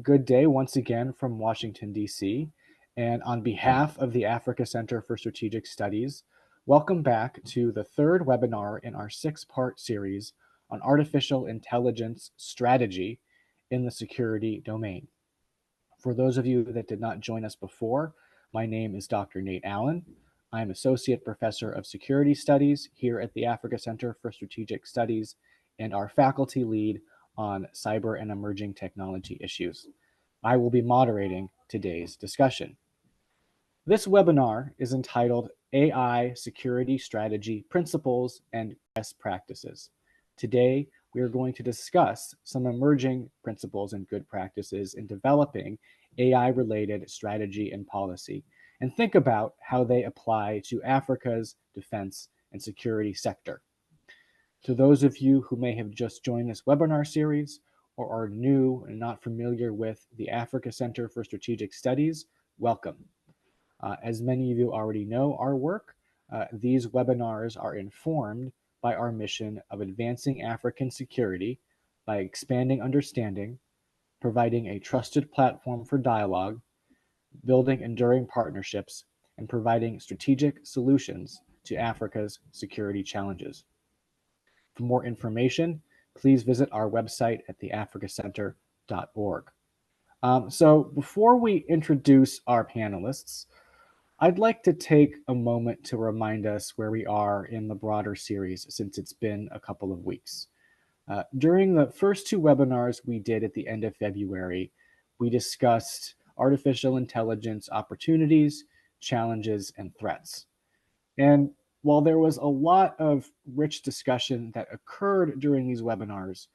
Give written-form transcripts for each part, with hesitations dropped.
good day once again from Washington, D.C. And on behalf of the Africa Center for Strategic Studies, welcome back to the third webinar in our six-part series on artificial intelligence strategy in the security domain. For those of you that did not join us before, my name is Dr. Nate Allen. I'm Associate Professor of Security Studies here at the Africa Center for Strategic Studies and our faculty lead on cyber and emerging technology issues. I will be moderating today's discussion. This webinar is entitled AI Security Strategy Principles and Best Practices. Today, we are going to discuss some emerging principles and good practices in developing AI-related strategy and policy, and think about how they apply to Africa's defense and security sector. To those of you who may have just joined this webinar series or are new and not familiar with the Africa Center for Strategic Studies, welcome. As many of you already know our work, these webinars are informed by our mission of advancing African security by expanding understanding, providing a trusted platform for dialogue, building enduring partnerships, and providing strategic solutions to Africa's security challenges. For more information, please visit our website at theafricacenter.org. So before we introduce our panelists, I'd like to take a moment to remind us where we are in the broader series since it's been a couple of weeks. During the first two webinars we did at the end of February, we discussed artificial intelligence opportunities, challenges, and threats. And while there was a lot of rich discussion that occurred during these webinars,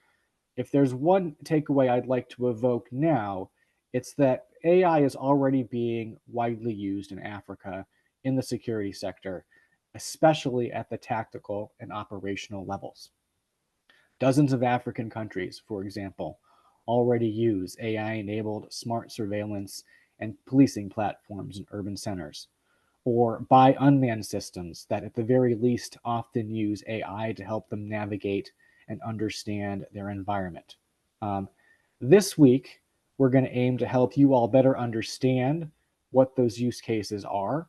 if there's one takeaway I'd like to evoke now, it's that AI is already being widely used in Africa in the security sector, especially at the tactical and operational levels. Dozens of African countries, for example, already use AI-enabled smart surveillance and policing platforms in urban centers, or buy unmanned systems that at the very least often use AI to help them navigate and understand their environment. This week, we're going to aim to help you all better understand what those use cases are,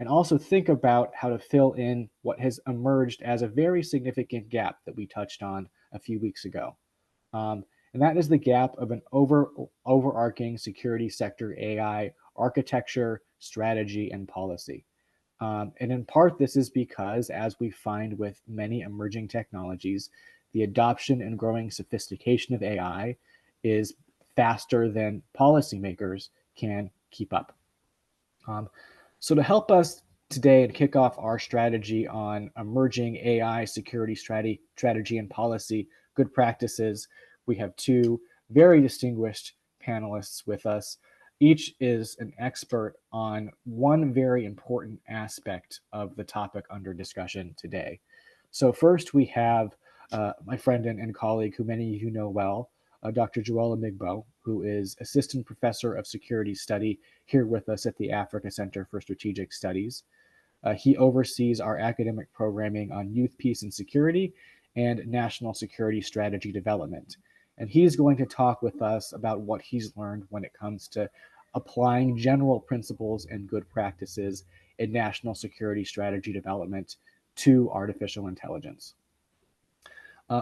and also think about how to fill in what has emerged as a very significant gap that we touched on a few weeks ago. And that is the gap of an overarching security sector AI architecture, strategy, and policy. And in part, this is because, as we find with many emerging technologies, the adoption and growing sophistication of AI is faster than policymakers can keep up. So to help us today and kick off our strategy on emerging AI security strategy and policy good practices, we have two very distinguished panelists with us. Each is an expert on one very important aspect of the topic under discussion today. So first we have my friend and colleague who many of you know well, Dr. Joel Amegboh, who is Assistant Professor of Security Study here with us at the Africa Center for Strategic Studies. He oversees our academic programming on youth peace and security and national security strategy development. And he's going to talk with us about what he's learned when it comes to applying general principles and good practices in national security strategy development to artificial intelligence.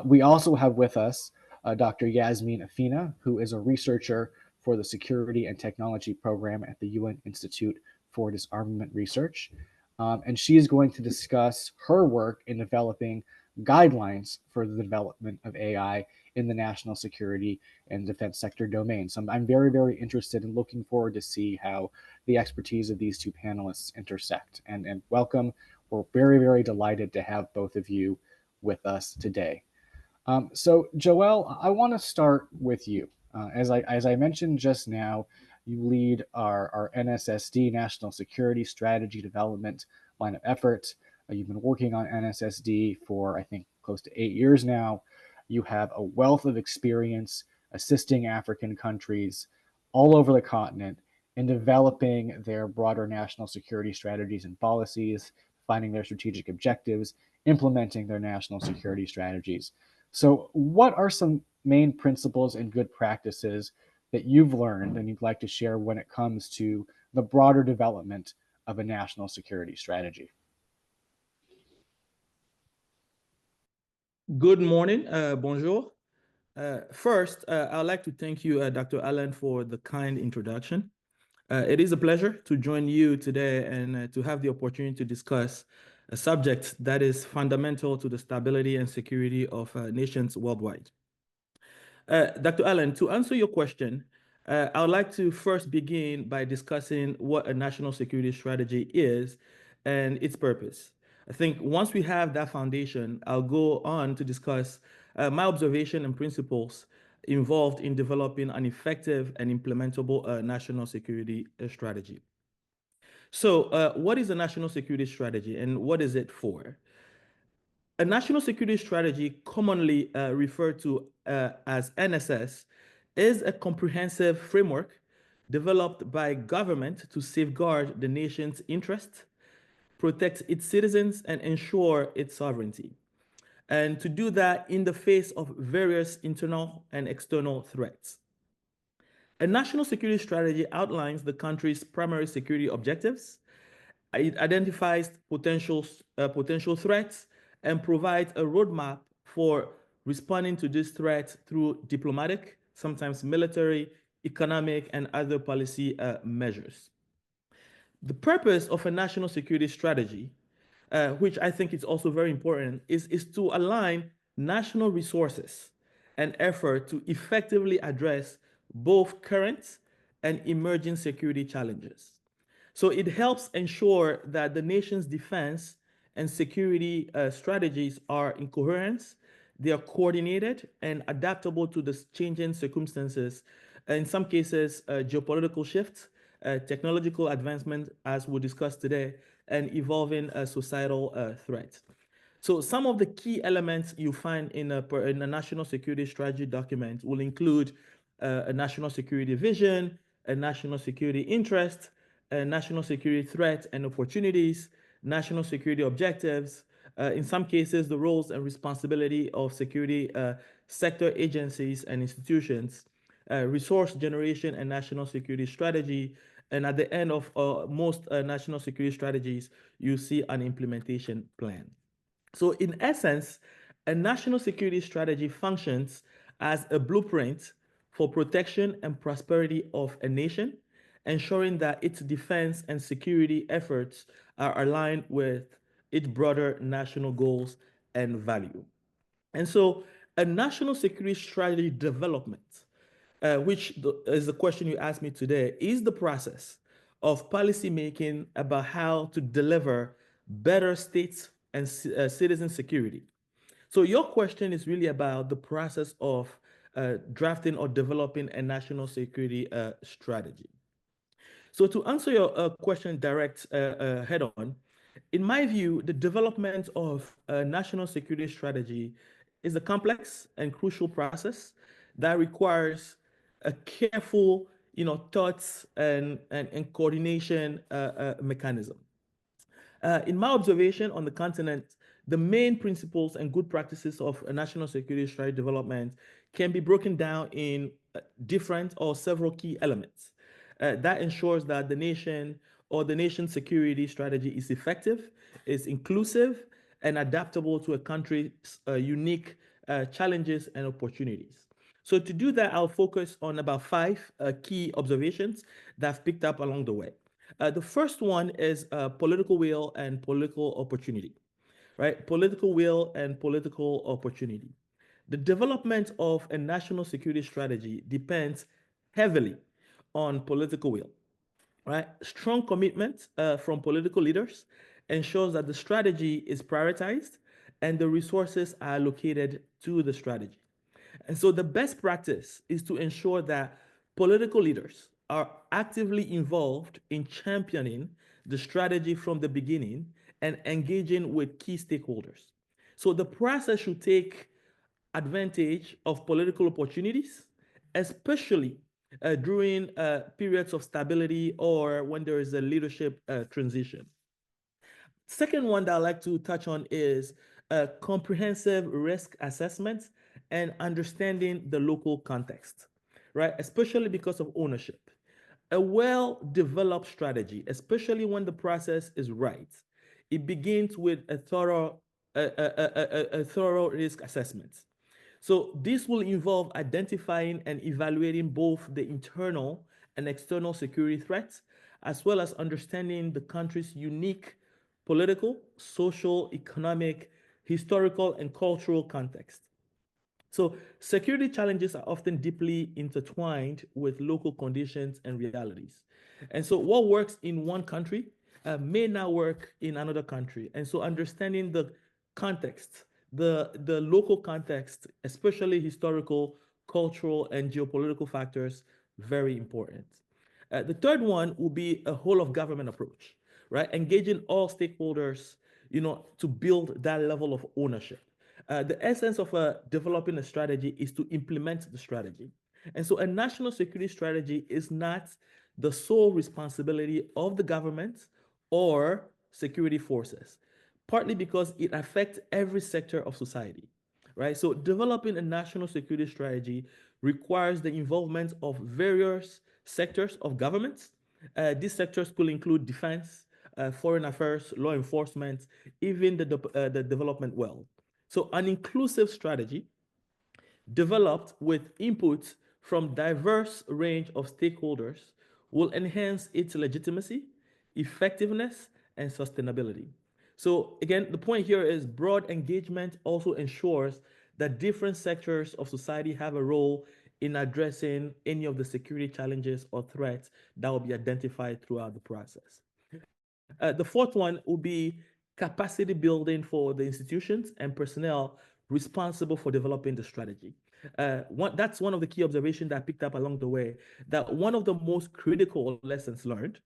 We also have with us Dr. Yasmin Afina, who is a researcher for the Security and Technology Program at the UN Institute for Disarmament Research. And she is going to discuss her work in developing guidelines for the development of AI in the national security and defense sector domain. So I'm very, very interested and looking forward to see how the expertise of these two panelists intersect. And welcome. We're very, very delighted to have both of you with us today. So Joel, I want to start with you. As I mentioned just now, you lead our NSSD, National Security Strategy Development line of effort. You've been working on NSSD for, I think, close to 8 years now. You have a wealth of experience assisting African countries all over the continent in developing their broader national security strategies and policies, finding their strategic objectives, implementing their national security strategies. So what are some main principles and good practices that you've learned and you'd like to share when it comes to the broader development of a national security strategy? Good morning. Bonjour. First, I'd like to thank you, Dr. Allen, for the kind introduction. It is a pleasure to join you today and to have the opportunity to discuss a subject that is fundamental to the stability and security of nations worldwide. Dr. Allen, to answer your question, I would like to first begin by discussing what a national security strategy is and its purpose. I think once we have that foundation, I'll go on to discuss my observation and principles involved in developing an effective and implementable national security strategy. So, what is a national security strategy and what is it for? A national security strategy, commonly referred to as NSS, is a comprehensive framework developed by government to safeguard the nation's interests, protect its citizens, and ensure its sovereignty. And to do that in the face of various internal and external threats. A national security strategy outlines the country's primary security objectives. It identifies potential threats and provides a roadmap for responding to these threats through diplomatic, sometimes military, economic, and other policy measures. The purpose of a national security strategy, which I think is also very important, is to align national resources and effort to effectively address both current and emerging security challenges. So it helps ensure that the nation's defense and security strategies are in coherence, they are coordinated and adaptable to the changing circumstances, in some cases, geopolitical shifts, technological advancement, as we'll discuss today, and evolving societal threats. So some of the key elements you find in a national security strategy document will include a national security vision, a national security interest, national security threats and opportunities, national security objectives, in some cases, the roles and responsibility of security sector agencies and institutions, resource generation and national security strategy. And at the end of most national security strategies, you see an implementation plan. So, in essence, a national security strategy functions as a blueprint for protection and prosperity of a nation, ensuring that its defense and security efforts are aligned with its broader national goals and value. And so, a national security strategy development, is the question you asked me today, is the process of policymaking about how to deliver better states and citizen security. So your question is really about the process of drafting or developing a national security strategy. So to answer your question direct head on, in my view, the development of a national security strategy is a complex and crucial process that requires a careful, thoughts and coordination mechanism. In my observation on the continent, the main principles and good practices of a national security strategy development can be broken down in different or several key elements. That ensures that the nation or the nation's security strategy is effective, is inclusive, and adaptable to a country's unique challenges and opportunities. So to do that, I'll focus on about five key observations that I've picked up along the way. The first one is political will and political opportunity, right? Political will and political opportunity. The development of a national security strategy depends heavily on political will, right? Strong commitment from political leaders ensures that the strategy is prioritized and the resources are allocated to the strategy. And so the best practice is to ensure that political leaders are actively involved in championing the strategy from the beginning and engaging with key stakeholders. So the process should take advantage of political opportunities, especially during periods of stability or when there is a leadership transition. Second one that I'd like to touch on is comprehensive risk assessment and understanding the local context. right? Especially because of ownership. A well-developed strategy, especially when the process is right, it begins with a thorough risk assessment. So this will involve identifying and evaluating both the internal and external security threats, as well as understanding the country's unique political, social, economic, historical, and cultural context. So security challenges are often deeply intertwined with local conditions and realities. And so what works in one country may not work in another country. And so understanding the context, the local context, especially historical, cultural, and geopolitical factors, very important. The third one will be a whole of government approach, right? Engaging all stakeholders, to build that level of ownership. The essence of developing a strategy is to implement the strategy. And so a national security strategy is not the sole responsibility of the government or security forces, partly because it affects every sector of society, right? So developing a national security strategy requires the involvement of various sectors of government. These sectors could include defense, foreign affairs, law enforcement, even the development world. So an inclusive strategy developed with input from diverse range of stakeholders will enhance its legitimacy, effectiveness, and sustainability. So again, the point here is broad engagement also ensures that different sectors of society have a role in addressing any of the security challenges or threats that will be identified throughout the process. The fourth one will be capacity building for the institutions and personnel responsible for developing the strategy. That's one of the key observations that I picked up along the way, that one of the most critical lessons learned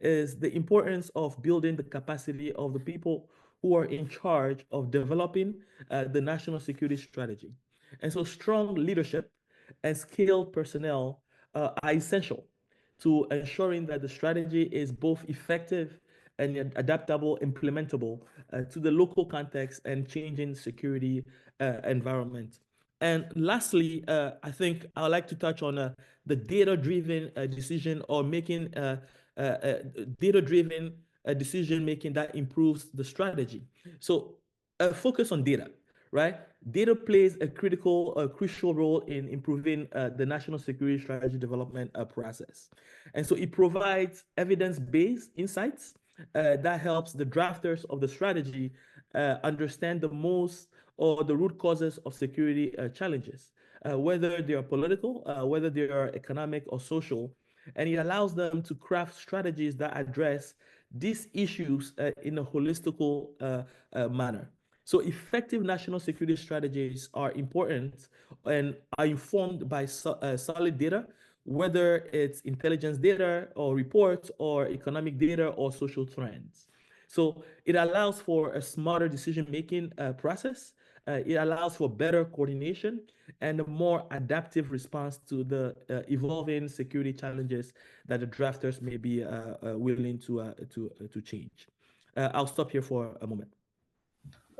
is the importance of building the capacity of the people who are in charge of developing the national security strategy. And so strong leadership and skilled personnel are essential to ensuring that the strategy is both effective and adaptable, implementable to the local context and changing security environment. And lastly, I think I would like to touch on the data-driven decision or making data-driven decision making that improves the strategy. So focus on data, right? Data plays a crucial role in improving the national security strategy development process. And so it provides evidence-based insights that helps the drafters of the strategy understand the most or the root causes of security challenges, whether they are political, whether they are economic or social, and it allows them to craft strategies that address these issues in a holistical manner. So effective national security strategies are important and are informed by solid data, whether it's intelligence data or reports or economic data or social trends. So it allows for a smarter decision-making process. It allows for better coordination and a more adaptive response to the evolving security challenges that the drafters may be willing to change. I'll stop here for a moment.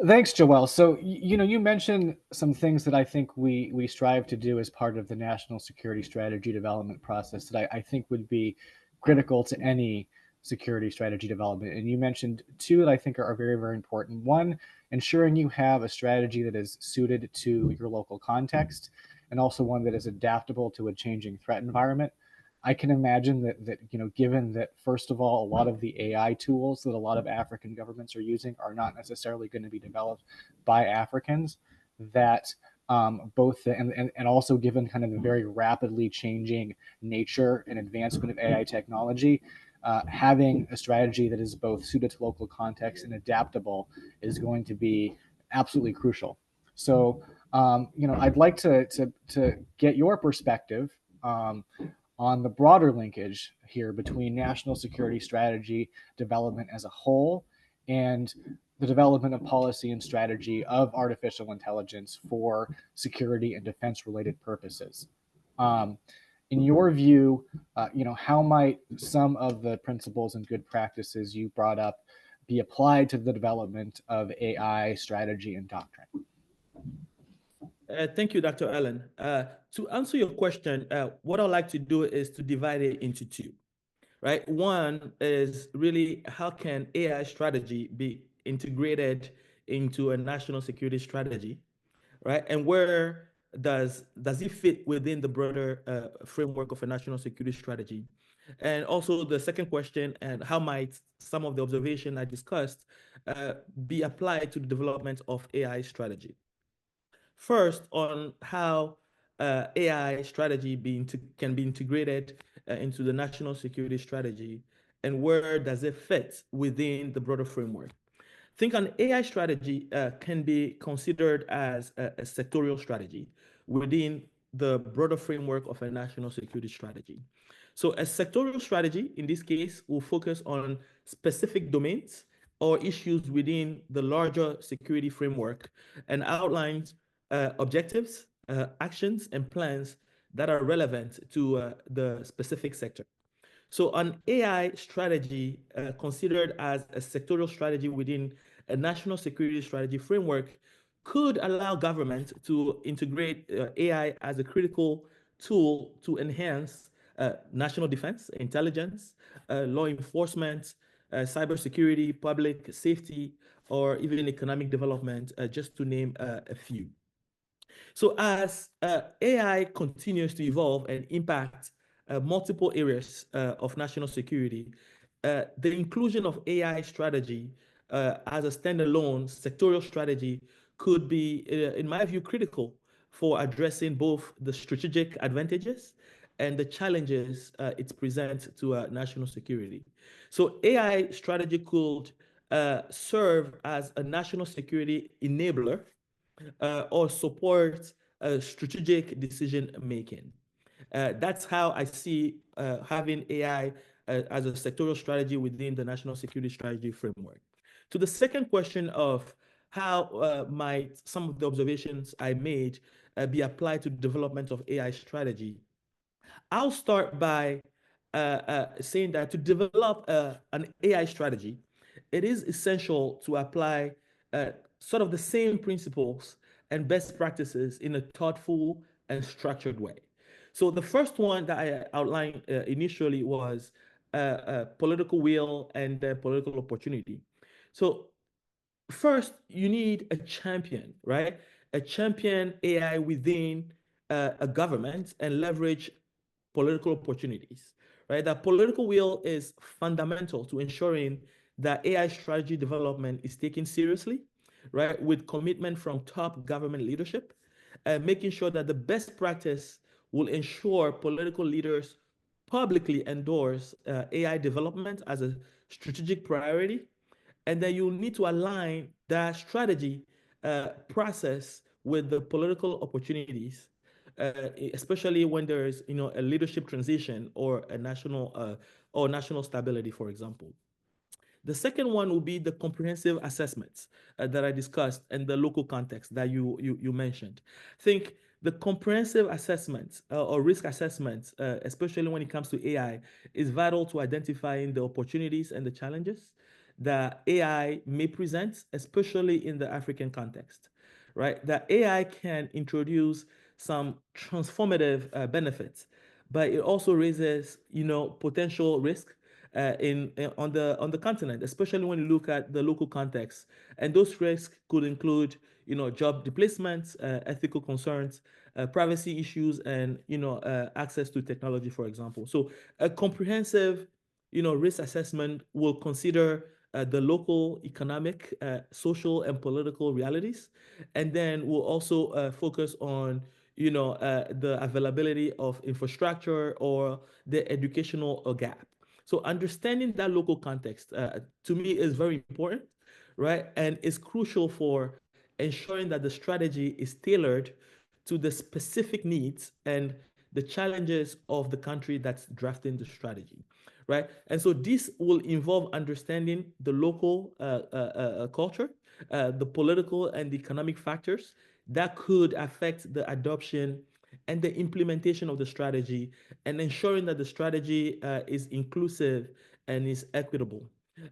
Thanks, Joel. So, you mentioned some things that I think we strive to do as part of the national security strategy development process that I think would be critical to any security strategy development. And you mentioned two that I think are very, very important. One, ensuring you have a strategy that is suited to your local context, and also one that is adaptable to a changing threat environment. I can imagine that given that, first of all, a lot of the AI tools that a lot of African governments are using are not necessarily going to be developed by Africans, that and also given kind of the very rapidly changing nature and advancement of AI technology, having a strategy that is both suited to local context and adaptable is going to be absolutely crucial. So, I'd like to get your perspective on the broader linkage here between national security strategy development as a whole and the development of policy and strategy of artificial intelligence for security and defense related purposes. In your view, how might some of the principles and good practices you brought up be applied to the development of AI strategy and doctrine? Thank you, Dr. Allen. To answer your question, what I'd like to do is to divide it into two, right? One is really how can AI strategy be integrated into a national security strategy, right? And where does it fit within the broader framework of a national security strategy? And also the second question, and how might some of the observation I discussed be applied to the development of AI strategy? First, on how AI strategy can be integrated into the national security strategy, and where does it fit within the broader framework? Think an AI strategy can be considered as a sectorial strategy within the broader framework of a national security strategy. So a sectorial strategy, in this case, will focus on specific domains or issues within the larger security framework and outlines objectives, actions, and plans that are relevant to the specific sector. So an AI strategy considered as a sectoral strategy within a national security strategy framework could allow government to integrate AI as a critical tool to enhance national defense, intelligence, law enforcement, cybersecurity, public safety, or even economic development, just to name a few. So as AI continues to evolve and impact multiple areas of national security, the inclusion of AI strategy as a standalone sectorial strategy could be, in my view, critical for addressing both the strategic advantages and the challenges it presents to national security. So AI strategy could serve as a national security enabler or support strategic decision making. That's how I see having AI as a sectoral strategy within the national security strategy framework. To the second question of how might some of the observations I made be applied to the development of AI strategy, I'll start by saying that to develop an AI strategy, it is essential to apply sort of the same principles and best practices in a thoughtful and structured way. So the first one that I outlined initially was political will and political opportunity. So first, you need a champion, right? A champion AI within a government and leverage political opportunities, right? That political will is fundamental to ensuring that AI strategy development is taken seriously, right? With commitment from top government leadership, and making sure that the best practice will ensure political leaders publicly endorse AI development as a strategic priority, and then you'll need to align that strategy process with the political opportunities, especially when there is, a leadership transition or a national stability, for example. The second one will be the comprehensive assessments that I discussed and the local context that you mentioned. I think the comprehensive assessments or risk assessments, especially when it comes to AI, is vital to identifying the opportunities and the challenges that AI may present, especially in the African context, right? That AI can introduce some transformative benefits, but it also raises, potential risk on the continent, especially when you look at the local context. And those risks could include, job displacements, ethical concerns, privacy issues, and access to technology, for example. So a comprehensive, risk assessment will consider the local economic, social, and political realities, and then we'll also focus on the availability of infrastructure or the educational gap. So understanding that local context to me is very important, right? And it's crucial for ensuring that the strategy is tailored to the specific needs and the challenges of the country that's drafting the strategy, right? And so this will involve understanding the local culture, the political and the economic factors that could affect the adoption and the implementation of the strategy, and ensuring that the strategy is inclusive and is equitable.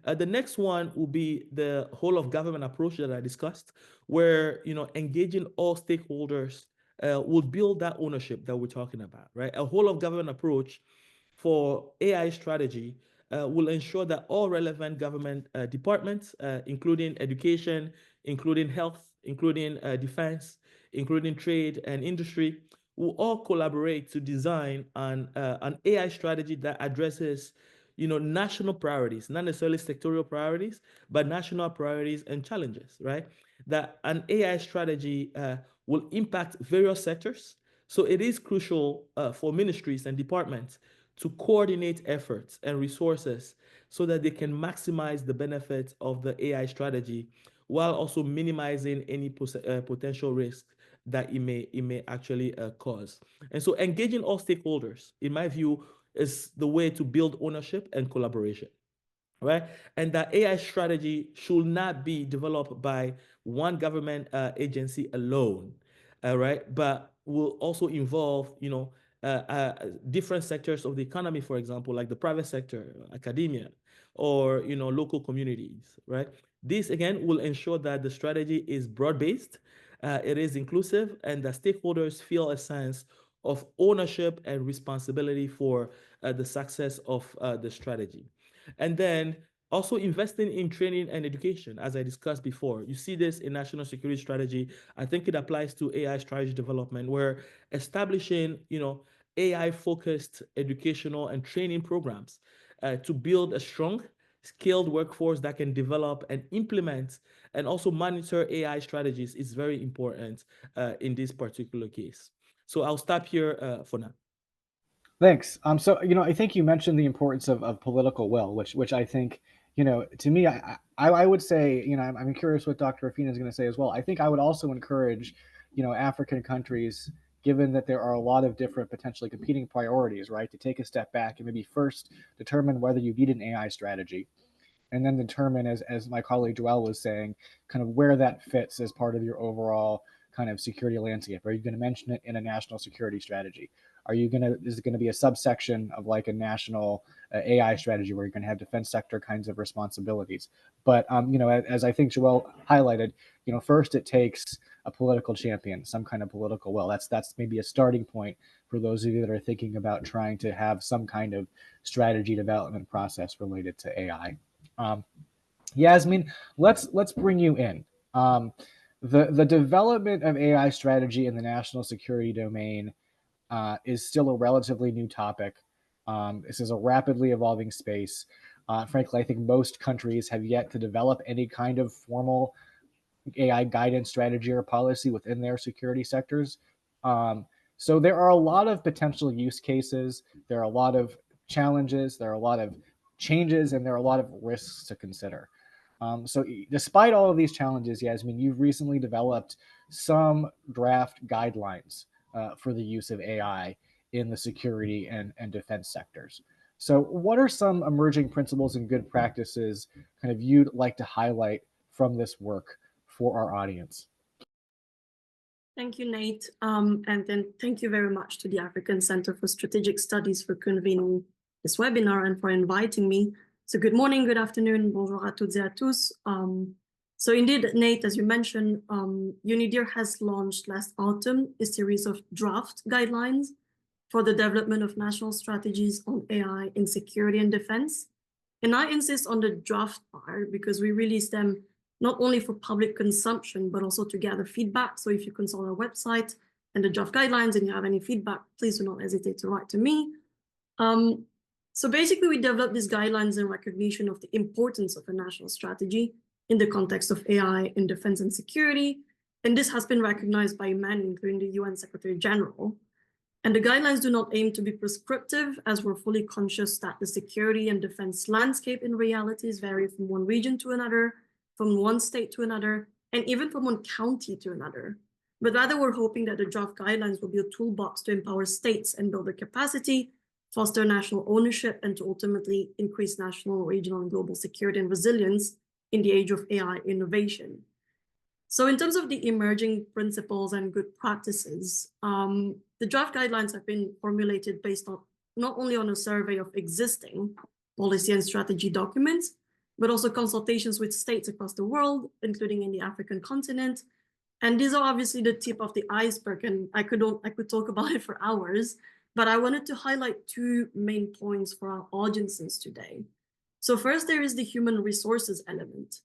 The next one will be the whole of government approach that I discussed, where engaging all stakeholders will build that ownership that we're talking about, right? A whole of government approach for AI strategy will ensure that all relevant government departments, including education, including health, including defense, including trade and industry, will all collaborate to design an AI strategy that addresses national priorities, not necessarily sectorial priorities, but national priorities and challenges, right? That an AI strategy will impact various sectors. So it is crucial for ministries and departments to coordinate efforts and resources so that they can maximize the benefits of the AI strategy while also minimizing any potential risk that it may actually cause. And so engaging all stakeholders, in my view, is the way to build ownership and collaboration, right? And that AI strategy should not be developed by one government agency alone, right? But will also involve, different sectors of the economy, for example, like the private sector, academia, or local communities, right? This again will ensure that the strategy is broad-based, it is inclusive, and that stakeholders feel a sense of ownership and responsibility for the success of the strategy. And then also investing in training and education, as I discussed before. You see this in national security strategy. I think it applies to AI strategy development, where establishing, AI-focused educational and training programs to build a strong, skilled workforce that can develop and implement and also monitor AI strategies is very important in this particular case. So I'll stop here for now. Thanks. So I think you mentioned the importance of political will, which I think, to me, I would say, I'm curious what Dr. Afina is going to say as well. I think I would also encourage, African countries, given that there are a lot of different potentially competing priorities, right, to take a step back and maybe first determine whether you need an AI strategy, and then determine, as my colleague Joel was saying, kind of where that fits as part of your overall kind of security landscape. Are you going to mention it in a national security strategy? Is it going to be a subsection of like a national AI strategy where you're going to have defense sector kinds of responsibilities? But as I think Joel highlighted, first it takes a political champion, some kind of political will. That's maybe a starting point for those of you that are thinking about trying to have some kind of strategy development process related to AI. Yasmin, let's bring you in. The development of AI strategy in the national security domain is still a relatively new topic. This is a rapidly evolving space. Frankly, I think most countries have yet to develop any kind of formal AI guidance strategy or policy within their security sectors. So there are a lot of potential use cases. There are a lot of challenges. There are a lot of changes, and there are a lot of risks to consider. So despite all of these challenges, Yasmin, you've recently developed some draft guidelines for the use of AI in the security and defense sectors. So what are some emerging principles and good practices kind of you'd like to highlight from this work for our audience? Thank you, Nate. And then thank you very much to the African Center for Strategic Studies for convening this webinar and for inviting me. So good morning, good afternoon, bonjour à toutes et à tous. So indeed, Nate, as you mentioned, UNIDIR has launched last autumn a series of draft guidelines for the development of national strategies on AI in security and defense. And I insist on the draft part because we release them not only for public consumption, but also to gather feedback. So if you consult our website and the draft guidelines and you have any feedback, please do not hesitate to write to me. So basically, we developed these guidelines in recognition of the importance of a national strategy in the context of AI in defense and security. And this has been recognized by many, including the UN Secretary General. And the guidelines do not aim to be prescriptive, as we're fully conscious that the security and defense landscape in reality vary from one region to another, from one state to another, and even from one county to another. But rather, we're hoping that the draft guidelines will be a toolbox to empower states and build their capacity, foster national ownership, and to ultimately increase national, regional, and global security and resilience in the age of AI innovation. So in terms of the emerging principles and good practices, the draft guidelines have been formulated based on not only on a survey of existing policy and strategy documents, but also consultations with states across the world, including in the African continent, And these are obviously the tip of the iceberg, and I could talk about it for hours, but I wanted to highlight two main points for our audiences today. So first, there is the human resources element.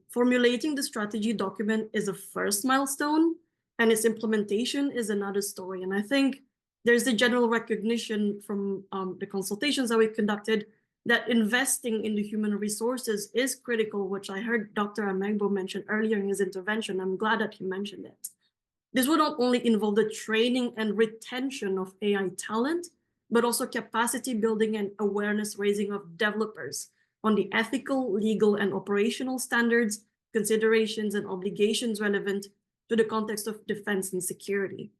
Formulating the strategy document is a first milestone, and its implementation is another story. And I think there's the general recognition from the consultations that we conducted that investing in the human resources is critical, which I heard Dr. Amegboh mention earlier in his intervention. I'm glad that he mentioned it. This will not only involve the training and retention of AI talent, but also capacity building and awareness raising of developers on the ethical, legal, and operational standards, considerations, and obligations relevant to the context of defense and security.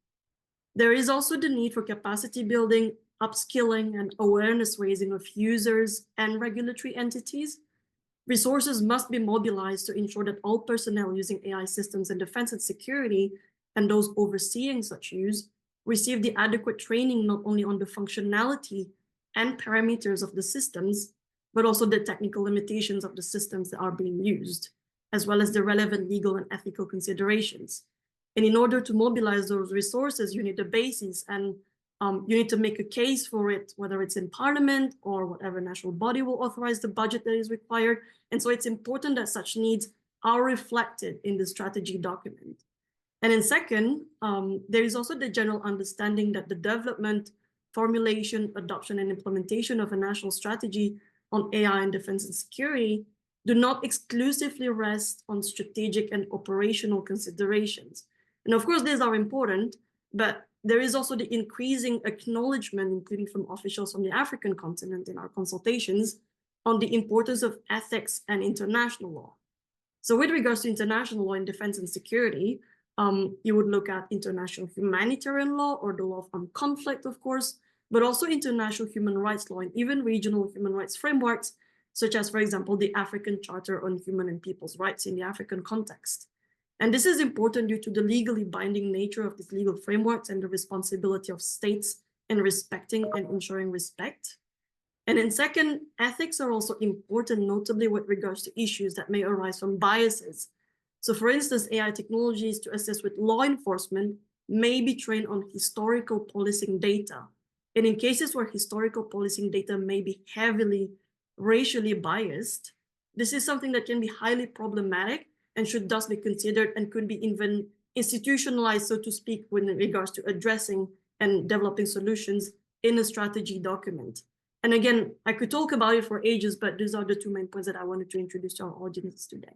There is also the need for capacity building, upskilling, and awareness raising of users and regulatory entities. Resources must be mobilized to ensure that all personnel using AI systems in defense and security and those overseeing such use receive the adequate training not only on the functionality and parameters of the systems, but also the technical limitations of the systems that are being used, as well as the relevant legal and ethical considerations. And in order to mobilize those resources, you need a basis, and you need to make a case for it, whether it's in parliament or whatever national body will authorize the budget that is required. And so it's important that such needs are reflected in the strategy document. And then second, there is also the general understanding that the development, formulation, adoption, and implementation of a national strategy on AI and defense and security do not exclusively rest on strategic and operational considerations. And of course, these are important, but there is also the increasing acknowledgement, including from officials from the African continent in our consultations, on the importance of ethics and international law. So with regards to international law in defense and security, you would look at international humanitarian law or the law of armed conflict, of course, but also international human rights law and even regional human rights frameworks, such as, for example, the African Charter on Human and People's Rights in the African context. And this is important due to the legally binding nature of these legal frameworks and the responsibility of states in respecting and ensuring respect. And then second, ethics are also important, notably with regards to issues that may arise from biases. So for instance, AI technologies to assist with law enforcement may be trained on historical policing data. And in cases where historical policing data may be heavily racially biased, this is something that can be highly problematic and should thus be considered and could be even institutionalized, so to speak, with regards to addressing and developing solutions in a strategy document. And again, I could talk about it for ages, but these are the two main points that I wanted to introduce to our audience today.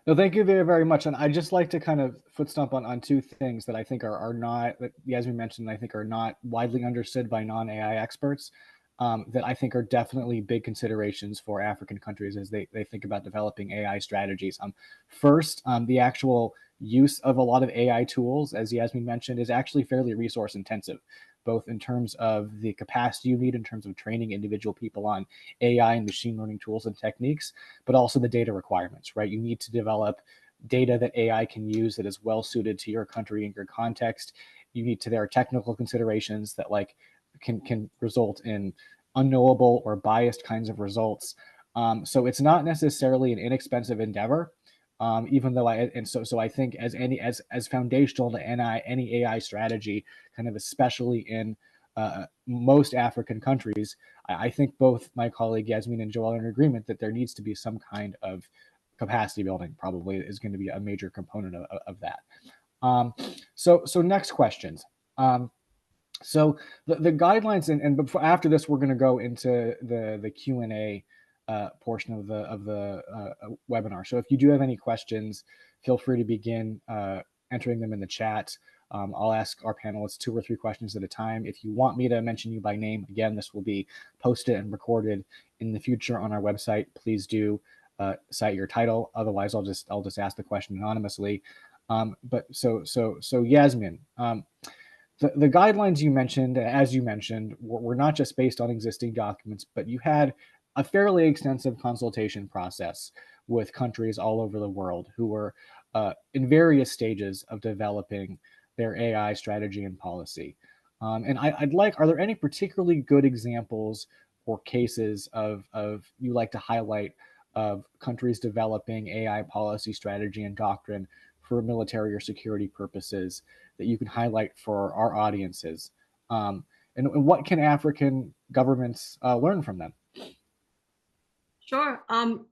No, thank you very, very much. And I'd just like to kind of foot stomp on two things that I think are not, that Yasmin mentioned, I think are not widely understood by non-AI experts, that I think are definitely big considerations for African countries as they think about developing AI strategies. First, the actual use of a lot of AI tools, as Yasmin mentioned, is actually fairly resource intensive, both in terms of the capacity you need in terms of training individual people on AI and machine learning tools and techniques, but also the data requirements, right? You need to develop data that AI can use that is well suited to your country and your context. You need to, there are technical considerations that like can result in unknowable or biased kinds of results. So it's not necessarily an inexpensive endeavor. Even though so I think as foundational to any AI strategy, kind of especially in most African countries, I think both my colleague Yasmin and Joel are in agreement that there needs to be some kind of capacity building. Probably is going to be a major component of that. So next questions. So the guidelines, and before, after this, we're going to go into the Q&A portion of the webinar. So if you do have any questions, feel free to begin entering them in the chat. I'll ask our panelists 2 or 3 questions at a time. If you want me to mention you by name, again, this will be posted and recorded in the future on our website. Please do cite your title. Otherwise, I'll just ask the question anonymously. But so Yasmin. The guidelines you mentioned, as you mentioned, were not just based on existing documents, but you had a fairly extensive consultation process with countries all over the world who were in various stages of developing their AI strategy and policy. And I'd like, are there any particularly good examples or cases of you like to highlight of countries developing AI policy strategy and doctrine for military or security purposes that you can highlight for our audiences? And what can African governments learn from them? Sure.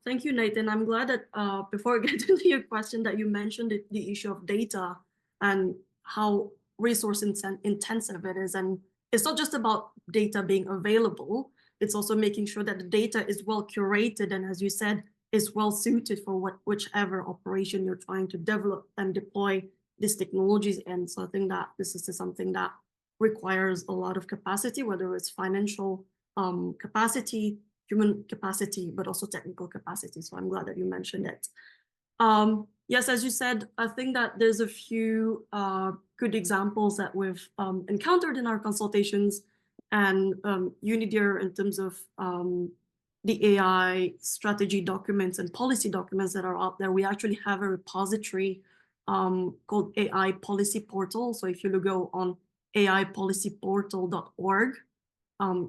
Thank you, Nathan. I'm glad that before I get into your question that you mentioned the issue of data and how resource intensive it is. And it's not just about data being available, it's also making sure that the data is well curated and, as you said, is well suited for whichever operation you're trying to develop and deploy these technologies in. So I think that this is something that requires a lot of capacity, whether it's financial capacity, human capacity, but also technical capacity. So I'm glad that you mentioned it. Yes, as you said, I think that there's a few good examples that we've encountered in our consultations, and UNIDIR in terms of the AI strategy documents and policy documents that are out there. We actually have a repository called AI Policy Portal. So if you go on aipolicyportal.org,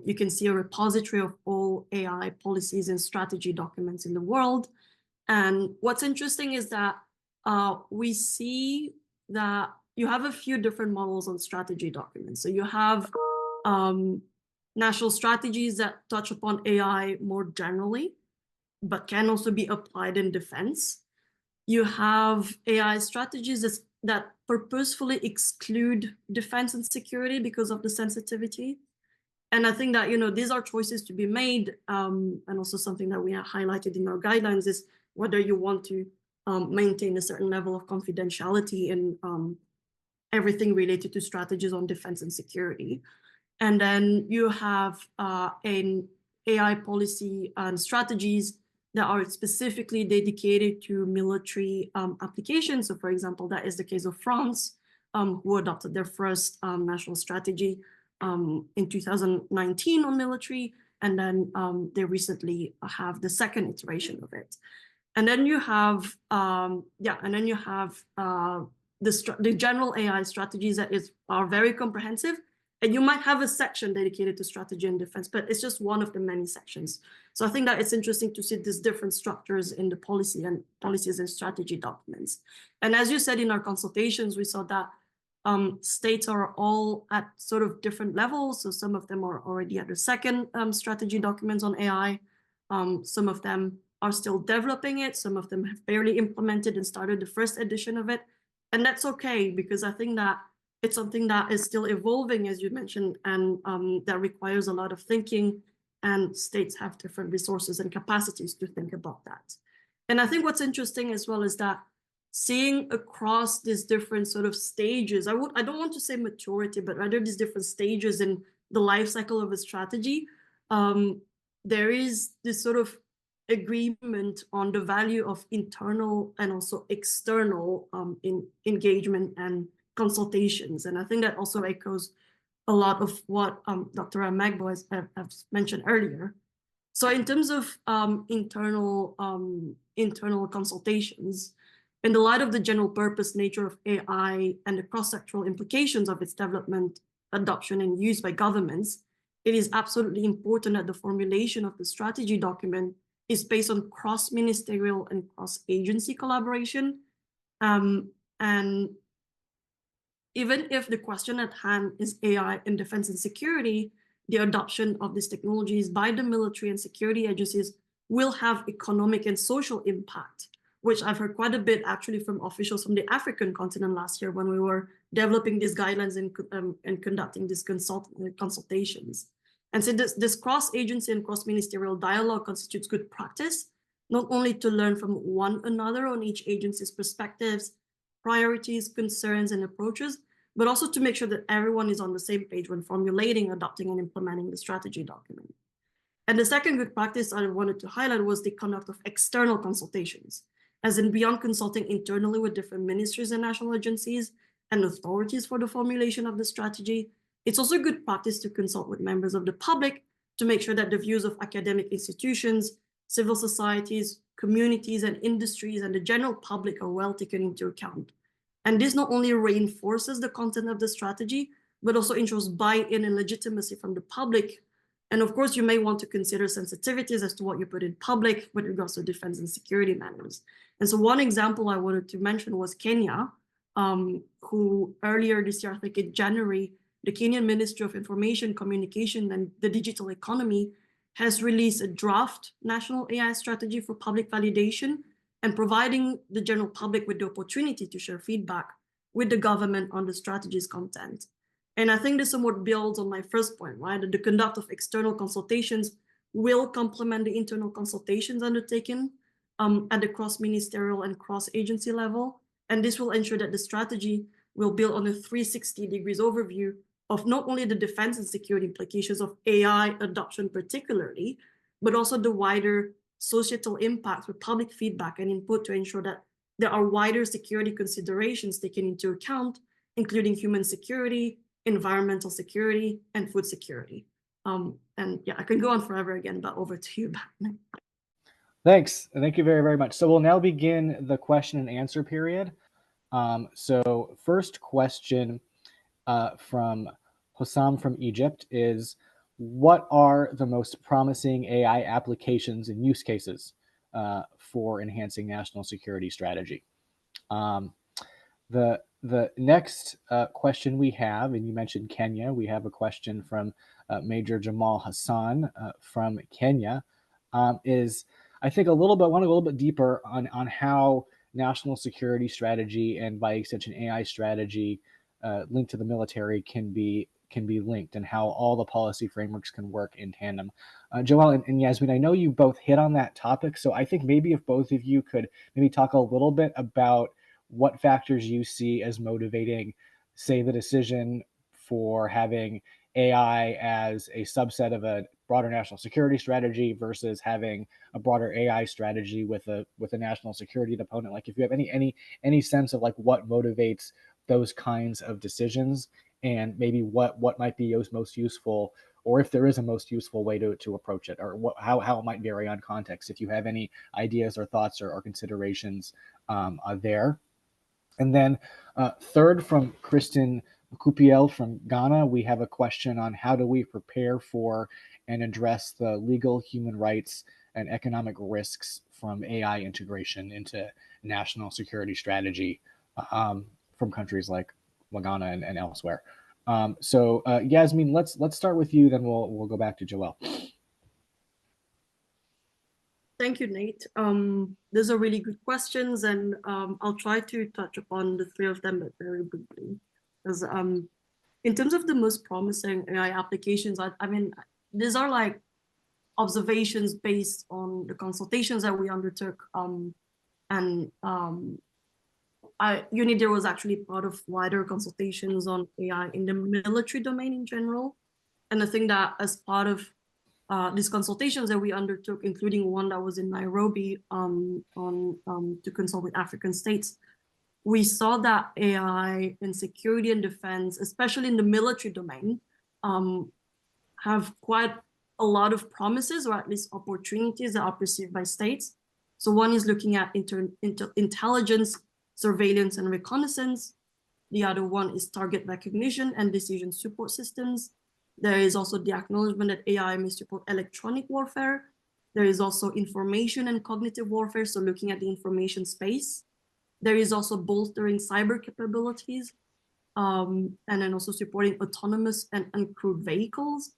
you can see a repository of all AI policies and strategy documents in the world. And what's interesting is that we see that you have a few different models on strategy documents. So you have national strategies that touch upon AI more generally, but can also be applied in defense. You have AI strategies that purposefully exclude defense and security because of the sensitivity. And I think that, these are choices to be made, and also something that we have highlighted in our guidelines is whether you want to maintain a certain level of confidentiality in everything related to strategies on defense and security. And then you have an AI policy and strategies that are specifically dedicated to military applications. So for example, that is the case of France, who adopted their first national strategy in 2019 on military, and then they recently have the second iteration of it. And then you have, the general AI strategies that are very comprehensive, and you might have a section dedicated to strategy and defense, but it's just one of the many sections. So I think that it's interesting to see these different structures in the policies and strategy documents. And as you said in our consultations, we saw that states are all at sort of different levels. So some of them are already at the second strategy documents on AI. Some of them are still developing it. Some of them have barely implemented and started the first edition of it. And that's okay, because I think that it's something that is still evolving, as you mentioned, and that requires a lot of thinking, and states have different resources and capacities to think about that. And I think what's interesting as well is that seeing across these different sort of stages, I don't want to say maturity, but rather these different stages in the life cycle of a strategy, there is this sort of agreement on the value of internal and also external engagement and consultations. And I think that also echoes a lot of what Dr. Amegboh has mentioned earlier. So in terms of internal consultations, in the light of the general purpose nature of AI and the cross-sectoral implications of its development, adoption, and use by governments, it is absolutely important that the formulation of the strategy document is based on cross-ministerial and cross-agency collaboration. And even if the question at hand is AI in defense and security, the adoption of these technologies by the military and security agencies will have economic and social impact, which I've heard quite a bit actually from officials from the African continent last year when we were developing these guidelines and conducting these consultations. And so this cross-agency and cross-ministerial dialogue constitutes good practice, not only to learn from one another on each agency's perspectives, priorities, concerns, and approaches, but also to make sure that everyone is on the same page when formulating, adopting, and implementing the strategy document. And the second good practice I wanted to highlight was the conduct of external consultations, as in beyond consulting internally with different ministries and national agencies and authorities for the formulation of the strategy. It's also good practice to consult with members of the public to make sure that the views of academic institutions, civil societies, communities, and industries, and the general public are well taken into account. And this not only reinforces the content of the strategy, but also ensures buy-in and legitimacy from the public And of course, you may want to consider sensitivities as to what you put in public with regards to defense and security matters. And so one example I wanted to mention was Kenya, who earlier this year, I think in January, the Kenyan Ministry of Information, Communication, and the Digital Economy has released a draft national AI strategy for public validation and providing the general public with the opportunity to share feedback with the government on the strategy's content. And I think this somewhat builds on my first point, right? That the conduct of external consultations will complement the internal consultations undertaken at the cross-ministerial and cross-agency level. And this will ensure that the strategy will build on a 360 degrees overview of not only the defense and security implications of AI adoption particularly, but also the wider societal impacts with public feedback and input to ensure that there are wider security considerations taken into account, including human security, environmental security, and food security. And yeah, I can go on forever again, but over to you, Batman. Thanks. Thank you very, very much. So we'll now begin the question and answer period. So first question from Hossam from Egypt is, what are the most promising AI applications and use cases for enhancing national security strategy? The next question we have, and you mentioned Kenya, we have a question from Major Jamal Hassan from Kenya, is, I think, want to go a little bit deeper on how national security strategy and by extension AI strategy linked to the military can be linked, and how all the policy frameworks can work in tandem. Joel and Yasmin, I know you both hit on that topic, so I think maybe if both of you could maybe talk a little bit about what factors you see as motivating, say, the decision for having AI as a subset of a broader national security strategy versus having a broader AI strategy with a national security component. Like, if you have any sense of like what motivates those kinds of decisions, and maybe what might be most useful, or if there is a most useful way to approach it, or how it might vary on context. If you have any ideas or thoughts or considerations there. And then third, from Kristen Kupiel from Ghana, we have a question on how do we prepare for and address the legal, human rights, and economic risks from AI integration into national security strategy from countries like Ghana and elsewhere. So Yasmin, let's start with you, then we'll go back to Joel. Thank you, Nate. Those are really good questions, and I'll try to touch upon the three of them, but very briefly. Because in terms of the most promising AI applications, I mean, these are like observations based on the consultations that we undertook, and UNIDIR was actually part of wider consultations on AI in the military domain in general. And I think that as part of these consultations that we undertook, including one that was in Nairobi to consult with African states, we saw that AI in security and defense, especially in the military domain, have quite a lot of promises, or at least opportunities that are perceived by states. So one is looking at intelligence, surveillance, and reconnaissance. The other one is target recognition and decision support systems. There is also the acknowledgement that AI may support electronic warfare. There is also information and cognitive warfare, so looking at the information space. There is also bolstering cyber capabilities, and then also supporting autonomous and uncrewed vehicles.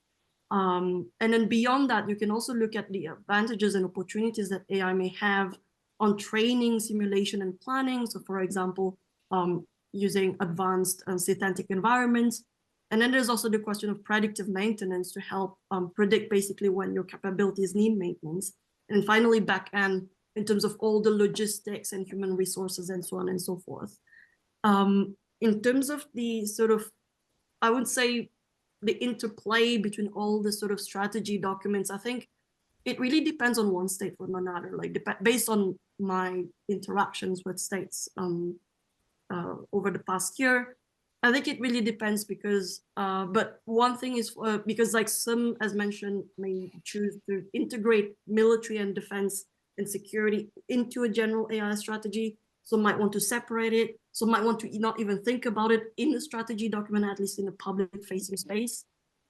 And then beyond that, you can also look at the advantages and opportunities that AI may have on training, simulation, and planning. So for example, using advanced synthetic environments. And then there's also the question of predictive maintenance to help predict basically when your capabilities need maintenance. And finally, back end in terms of all the logistics and human resources and so on and so forth. In terms of the sort of, I would say, the interplay between all the sort of strategy documents, I think it really depends on one state from another, like based on my interactions with states over the past year. I think it really depends because, but one thing is because like some, as mentioned, may choose to integrate military and defense and security into a general AI strategy. Some might want to separate it. Some might want to not even think about it in the strategy document, at least in the public facing space.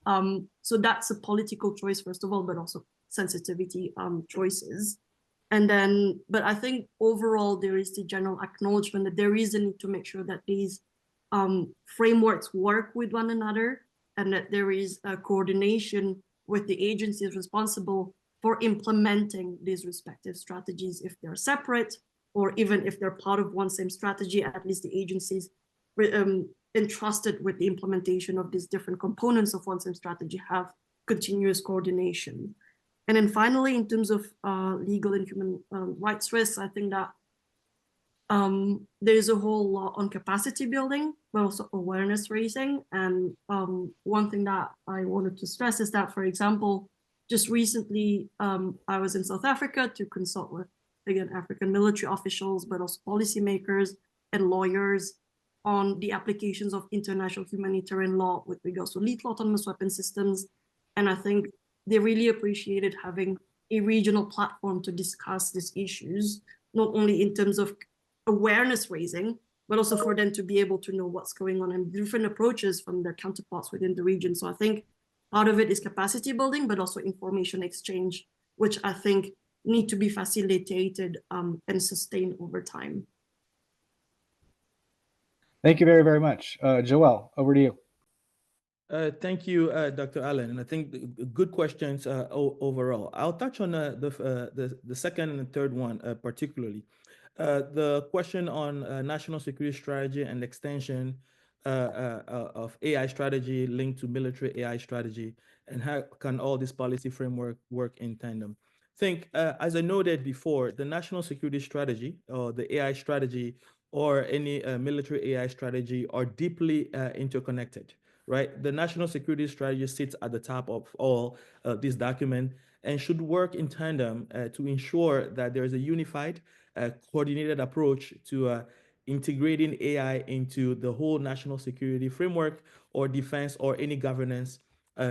So that's a political choice, first of all, but also sensitivity choices. And then, but I think overall there is the general acknowledgement that there is a need to make sure that these frameworks work with one another, and that there is a coordination with the agencies responsible for implementing these respective strategies. If they're separate, or even if they're part of one same strategy, at least the agencies entrusted with the implementation of these different components of one same strategy have continuous coordination. And then finally, in terms of legal and human rights risks, I think that there's a whole lot on capacity building, but also awareness raising. And one thing that I wanted to stress is that, for example, just recently, I was in South Africa to consult with, again, African military officials, but also policymakers and lawyers on the applications of international humanitarian law with regards to lethal autonomous weapon systems. And I think they really appreciated having a regional platform to discuss these issues, not only in terms of awareness raising, but also for them to be able to know what's going on and different approaches from their counterparts within the region. So I think part of it is capacity building, but also information exchange, which I think need to be facilitated and sustained over time. Thank you very, very much. Joel, over to you. Thank you, Dr. Allen. And I think good questions overall. I'll touch on the second and the third one particularly. The question on national security strategy and extension of AI strategy linked to military AI strategy, and how can all this policy framework work in tandem? I think, as I noted before, the national security strategy or the AI strategy or any military AI strategy are deeply interconnected, right? The national security strategy sits at the top of all this document and should work in tandem to ensure that there is a unified, coordinated approach to integrating AI into the whole national security framework or defense or any governance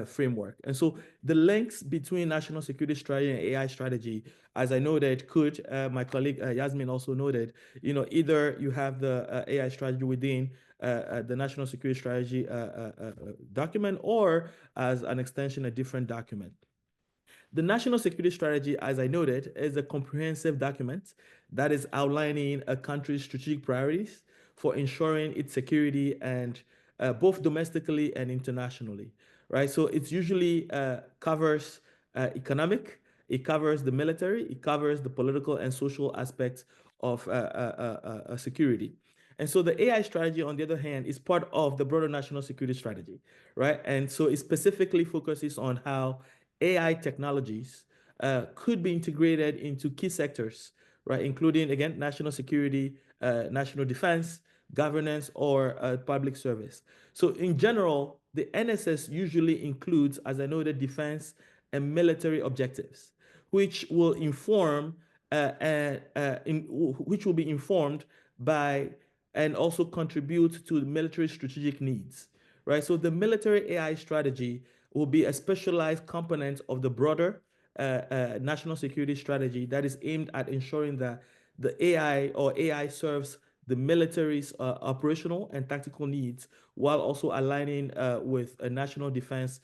framework. And so the links between national security strategy and AI strategy, as I noted, could, my colleague Yasmin also noted, either you have the AI strategy within the national security strategy document, or as an extension, a different document. The national security strategy, as I noted, is a comprehensive document that is outlining a country's strategic priorities for ensuring its security, and both domestically and internationally, right? So it usually covers economic, it covers the military, it covers the political and social aspects of security. And so the AI strategy, on the other hand, is part of the broader national security strategy, right? And so it specifically focuses on how AI technologies could be integrated into key sectors, right? Including, again, national security, national defense, governance, or public service. So in general, the NSS usually includes, as I noted, defense and military objectives, which will inform, which will be informed by and also contribute to the military strategic needs, right? So the military AI strategy will be a specialized component of the broader national security strategy that is aimed at ensuring that the AI serves the military's operational and tactical needs, while also aligning with a national defense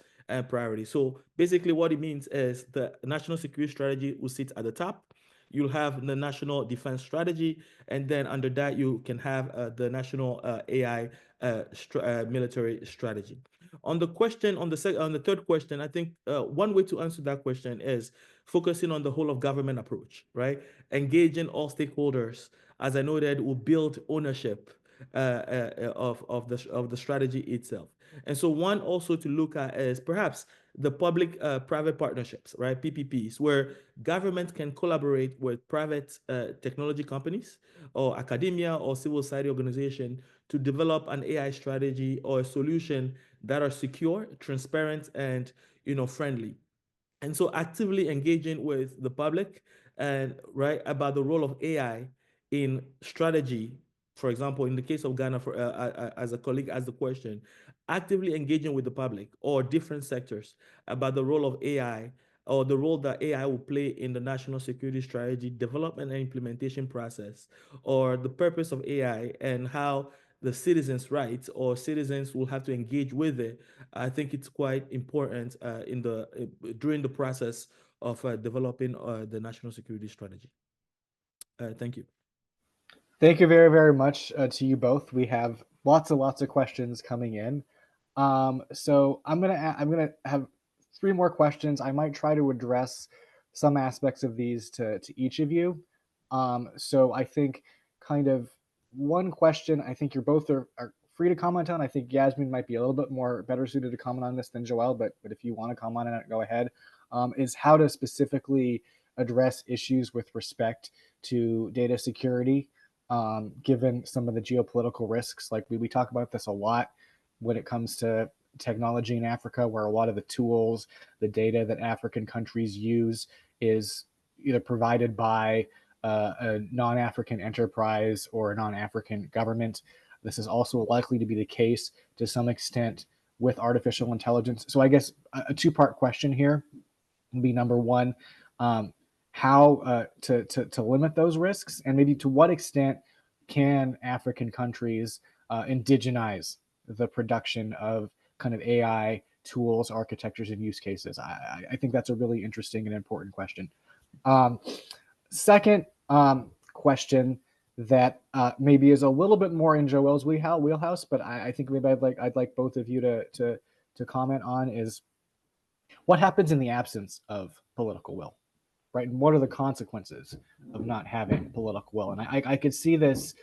priority. So basically what it means is the national security strategy will sit at the top. You'll have the national defense strategy, and then under that you can have the national AI military strategy. On the question, on the third question, I think one way to answer that question is focusing on the whole of government approach, right? Engaging all stakeholders, as I noted, will build ownership of the strategy itself. And so one also to look at is perhaps the public-private partnerships, right? PPPs, where government can collaborate with private technology companies or academia or civil society organization to develop an AI strategy or a solution that are secure, transparent, and friendly. And so actively engaging with the public and right about the role of AI in strategy. For example, in the case of Ghana, as a colleague asked the question, actively engaging with the public or different sectors about the role of AI or the role that AI will play in the national security strategy development and implementation process, or the purpose of AI and how the citizens' rights, or citizens will have to engage with it. I think it's quite important during the process of developing the national security strategy. Thank you. Thank you very, very much to you both. We have lots of questions coming in. So I'm gonna have 3 more questions. I might try to address some aspects of these to each of you. So I think kind of one question I think you're both are free to comment on. I think Yasmin might be a little bit more better suited to comment on this than Joelle, but if you want to comment on it, go ahead. Is how to specifically address issues with respect to data security, given some of the geopolitical risks. Like we talk about this a lot when it comes to technology in Africa, where a lot of the tools, the data that African countries use is either provided by a non-African enterprise or a non-African government. This is also likely to be the case to some extent with artificial intelligence. So I guess a two-part question here would be: number one, how to limit those risks, and maybe to what extent can African countries indigenize the production of kind of AI tools, architectures, and use cases? I think that's a really interesting and important question. Second question that maybe is a little bit more in Joelle's wheelhouse, but I think maybe I'd like both of you to comment on is: what happens in the absence of political will, right? And what are the consequences of not having political will? And I could see this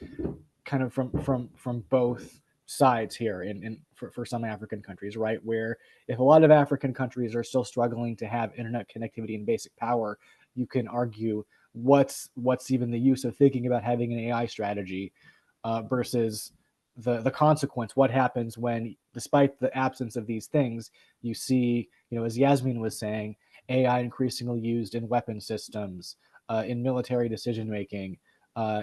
kind of from both sides here for some African countries, right? Where if a lot of African countries are still struggling to have internet connectivity and basic power, you can argue what's even the use of thinking about having an AI strategy versus the consequence. What happens when, despite the absence of these things, you see, as Yasmin was saying, AI increasingly used in weapon systems, in military decision making,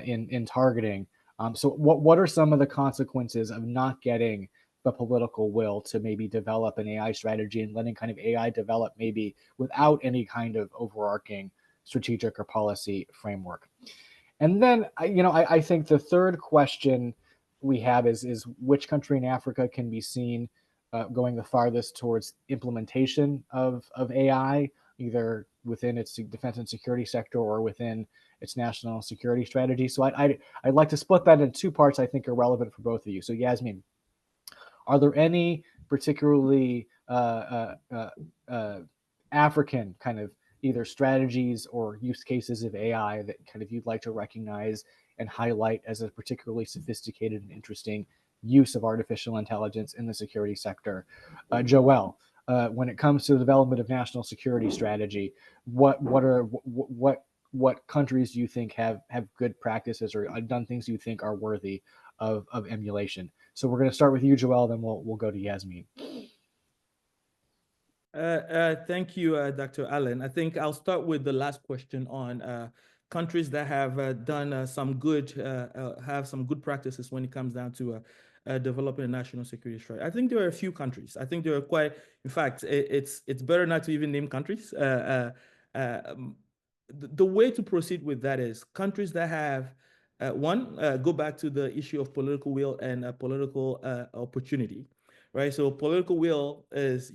in targeting. So what are some of the consequences of not getting the political will to maybe develop an AI strategy and letting kind of AI develop maybe without any kind of overarching strategic or policy framework? And then I think the third question we have is which country in Africa can be seen going the farthest towards implementation of AI, either within its defense and security sector or within its national security strategy. So I'd like to split that in 2 parts I think are relevant for both of you. So Yasmin, are there any particularly African kind of either strategies or use cases of AI that kind of you'd like to recognize and highlight as a particularly sophisticated and interesting use of artificial intelligence in the security sector? Joelle, when it comes to the development of national security strategy, what countries do you think have good practices or done things you think are worthy of emulation? So we're going to start with you, Joelle, then we'll go to Yasmin. Thank you, Dr. Allen. I think I'll start with the last question on countries that have done have some good practices when it comes down to developing a national security strategy. I think there are a few countries. I think there are quite. In fact, it's better not to even name countries. The way to proceed with that is countries that have go back to the issue of political will and political opportunity. Right. So political will is,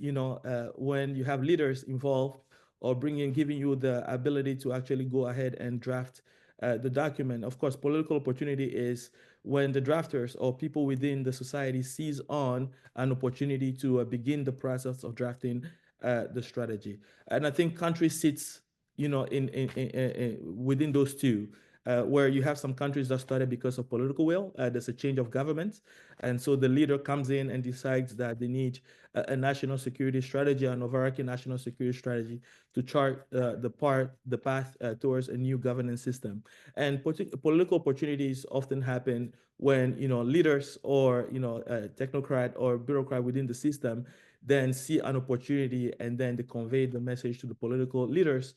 when you have leaders involved or giving you the ability to actually go ahead and draft the document. Of course, political opportunity is when the drafters or people within the society seize on an opportunity to begin the process of drafting the strategy. And I think country sits, within those two. Where you have some countries that started because of political will. There's a change of government. And so the leader comes in and decides that they need a national security strategy, an overarching national security strategy to chart the path towards a new governance system. And political opportunities often happen when, leaders or, technocrat or bureaucrat within the system then see an opportunity and then they convey the message to the political leaders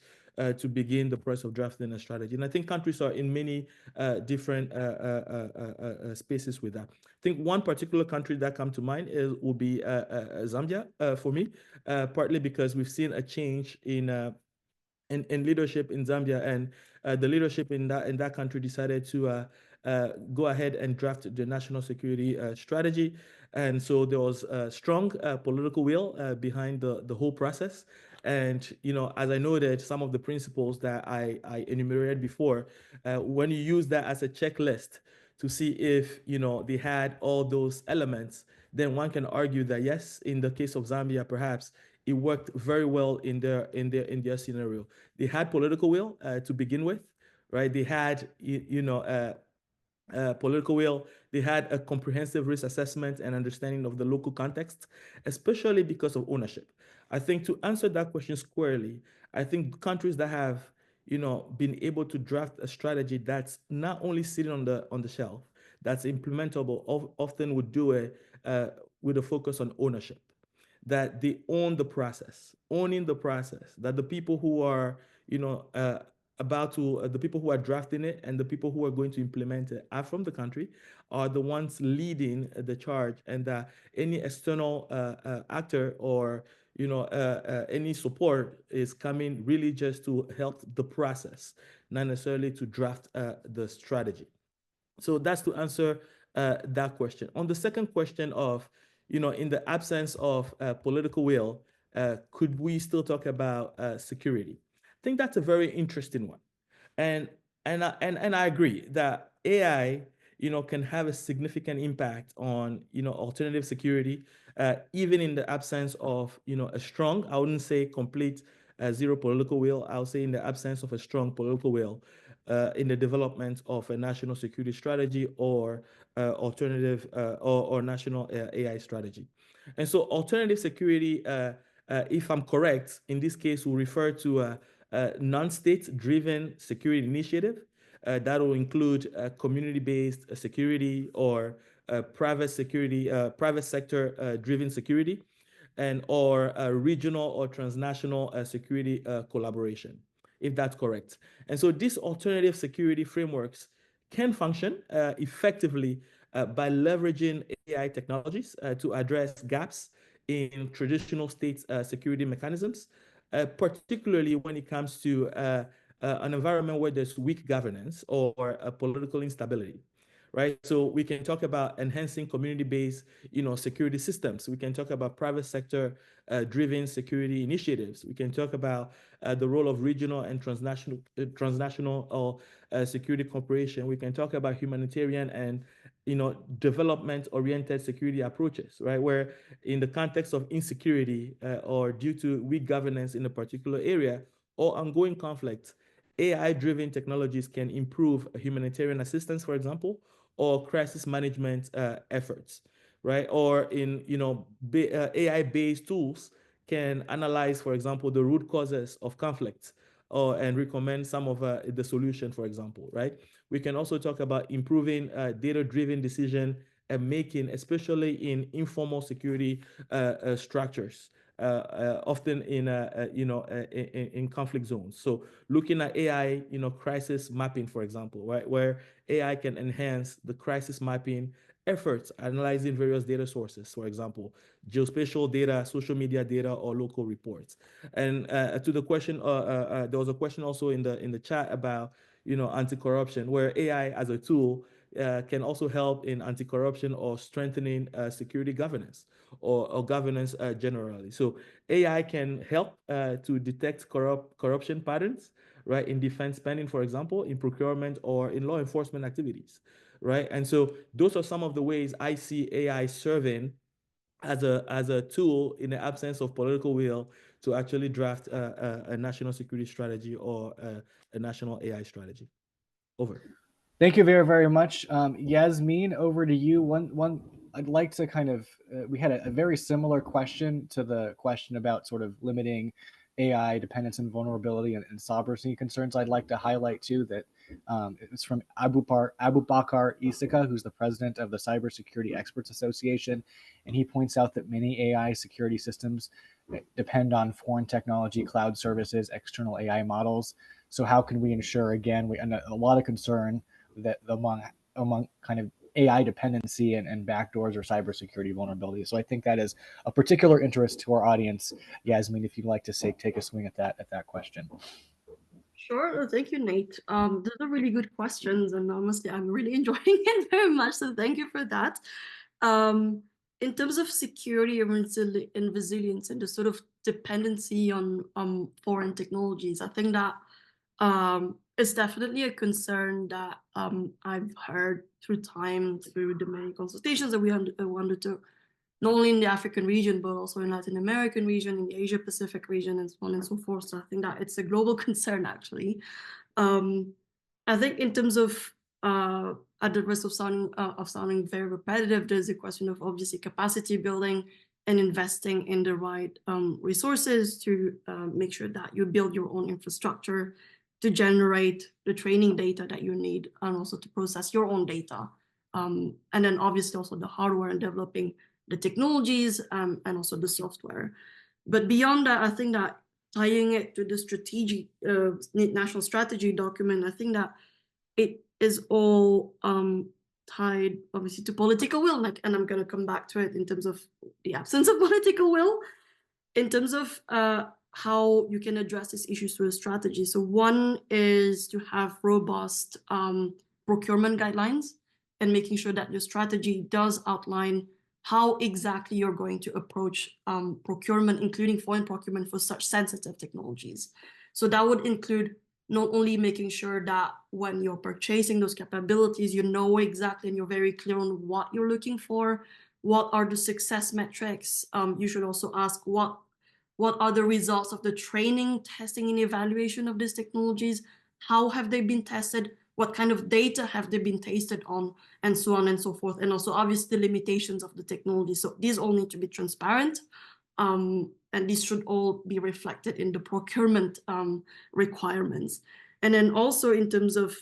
to begin the process of drafting a strategy. And I think countries are in many different spaces with that. I think one particular country that comes to mind will be Zambia for me, partly because we've seen a change in leadership in Zambia, and the leadership in that country decided to go ahead and draft the national security strategy. And so there was a strong political will behind the whole process. And, as I noted, some of the principles that I enumerated before, when you use that as a checklist to see if, they had all those elements, then one can argue that, yes, in the case of Zambia, perhaps it worked very well in their scenario. They had political will to begin with, right? They had, political will. They had a comprehensive risk assessment and understanding of the local context, especially because of ownership. I think to answer that question squarely, I think countries that have, been able to draft a strategy that's not only sitting on the shelf, that's implementable, often would do it with a focus on ownership, that they own the process, owning the process, that the people who are, the people who are drafting it and the people who are going to implement it are from the country, are the ones leading the charge, and that any external actor or any support is coming really just to help the process, not necessarily to draft the strategy. So that's to answer that question. On the second question of, in the absence of political will, could we still talk about security? I think that's a very interesting one. And I agree that AI, can have a significant impact on, alternative security, even in the absence of, a strong, I wouldn't say complete zero political will. I would say in the absence of a strong political will in the development of a national security strategy or alternative or national AI strategy. And so alternative security, if I'm correct, in this case, will refer to a non-state driven security initiative that will include community-based security or private security, private sector driven security, and or regional or transnational security collaboration, if that's correct. And so these alternative security frameworks can function effectively by leveraging AI technologies to address gaps in traditional state security mechanisms, particularly when it comes to an environment where there's weak governance or political instability, right? So we can talk about enhancing community-based, security systems. We can talk about private sector driven security initiatives. We can talk about the role of regional and transnational security cooperation. We can talk about humanitarian and development-oriented security approaches, right? Where in the context of insecurity or due to weak governance in a particular area or ongoing conflict, AI-driven technologies can improve humanitarian assistance, for example, or crisis management efforts, right? Or in AI-based tools can analyze, for example, the root causes of conflicts and recommend some of the solution, for example, right? We can also talk about improving data-driven decision and making, especially in informal security structures, often in conflict zones. So looking at AI, crisis mapping, for example, right, where AI can enhance the crisis mapping efforts, analyzing various data sources, for example, geospatial data, social media data, or local reports. And to the question, there was a question also in the chat about anti-corruption, where AI as a tool can also help in anti-corruption or strengthening security governance or governance generally. So AI can help to detect corruption patterns, right, in defense spending, for example, in procurement or in law enforcement activities, right? And so those are some of the ways I see AI serving as a tool in the absence of political will to actually draft a national security strategy or a national AI strategy. Over. Thank you very, very much. Yasmin, over to you. One, I'd like to kind of, we had a very similar question to the question about sort of limiting AI dependence and vulnerability and sovereignty concerns. I'd like to highlight too that it's from Abu Bakar Isaka, who's the president of the Cybersecurity Experts Association, and he points out that many AI security systems depend on foreign technology, cloud services, external AI models. So how can we ensure, again, and a lot of concern that among kind of AI dependency and backdoors or cybersecurity vulnerabilities. So I think that is a particular interest to our audience. Yasmin, if you'd like to take a swing at that question. Sure. Thank you, Nate. Those are really good questions, and honestly, I'm really enjoying it very much. So thank you for that. In terms of security and resilience and the sort of dependency on foreign technologies, I think that it's definitely a concern that I've heard through time, through the many consultations that we undertook, not only in the African region, but also in Latin American region, in the Asia Pacific region, and so on and so forth. So I think that it's a global concern, actually. I think in terms of, at the risk of sounding very repetitive, there's a question of obviously capacity building and investing in the right resources to make sure that you build your own infrastructure to generate the training data that you need, and also to process your own data. And then obviously also the hardware and developing the technologies and also the software. But beyond that, I think that tying it to the strategic national strategy document, I think that it is all tied obviously to political will, and I'm going to come back to it in terms of the absence of political will, in terms of how you can address these issues through a strategy. So one is to have robust procurement guidelines and making sure that your strategy does outline how exactly you're going to approach procurement, including foreign procurement for such sensitive technologies. So that would include not only making sure that when you're purchasing those capabilities, you know exactly and you're very clear on what you're looking for, what are the success metrics. You should also ask what are the results of the training, testing, and evaluation of these technologies? How have they been tested? What kind of data have they been tested on? And so on and so forth. And also obviously the limitations of the technology. So these all need to be transparent. And these should all be reflected in the procurement requirements. And then also in terms of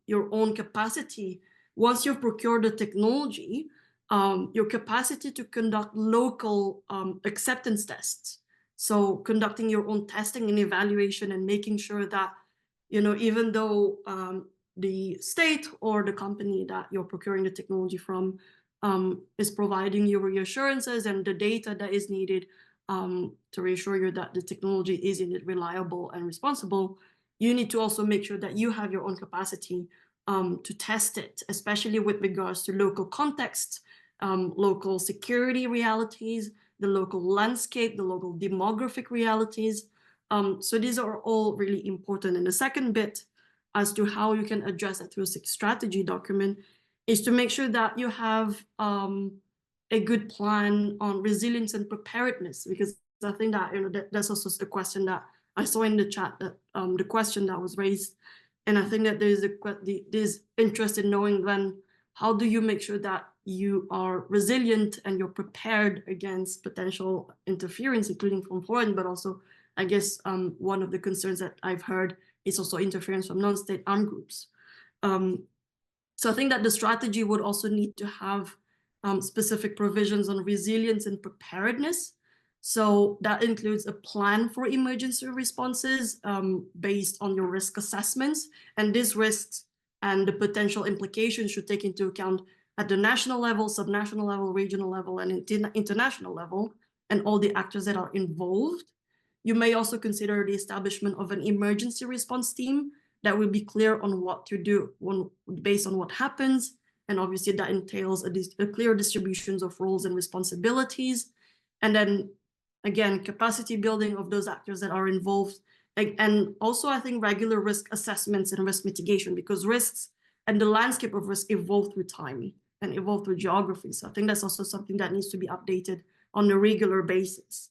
your own capacity, once you've procured the technology, your capacity to conduct local acceptance tests. So conducting your own testing and evaluation and making sure that, even though the state or the company that you're procuring the technology from is providing you reassurances and the data that is needed to reassure you that the technology is indeed reliable and responsible, you need to also make sure that you have your own capacity to test it, especially with regards to local context, local security realities, the local landscape, the local demographic realities. So these are all really important. And the second bit as to how you can address it through a strategy document is to make sure that you have a good plan on resilience and preparedness, because I think that that's also the question that I saw in the chat, that the question that was raised. And I think that there's interest in knowing then, how do you make sure that you are resilient and you're prepared against potential interference, including from foreign, but also, I guess, one of the concerns that I've heard is also interference from non-state armed groups. So I think that the strategy would also need to have specific provisions on resilience and preparedness. So that includes a plan for emergency responses based on your risk assessments. And these risks and the potential implications should take into account at the national level, subnational level, regional level, and international level, and all the actors that are involved. You may also consider the establishment of an emergency response team that will be clear on what to do based on what happens. And obviously that entails a clear distributions of roles and responsibilities. And then again, capacity building of those actors that are involved. And also I think regular risk assessments and risk mitigation, because risks and the landscape of risk evolve through time and evolve through geography. So I think that's also something that needs to be updated on a regular basis.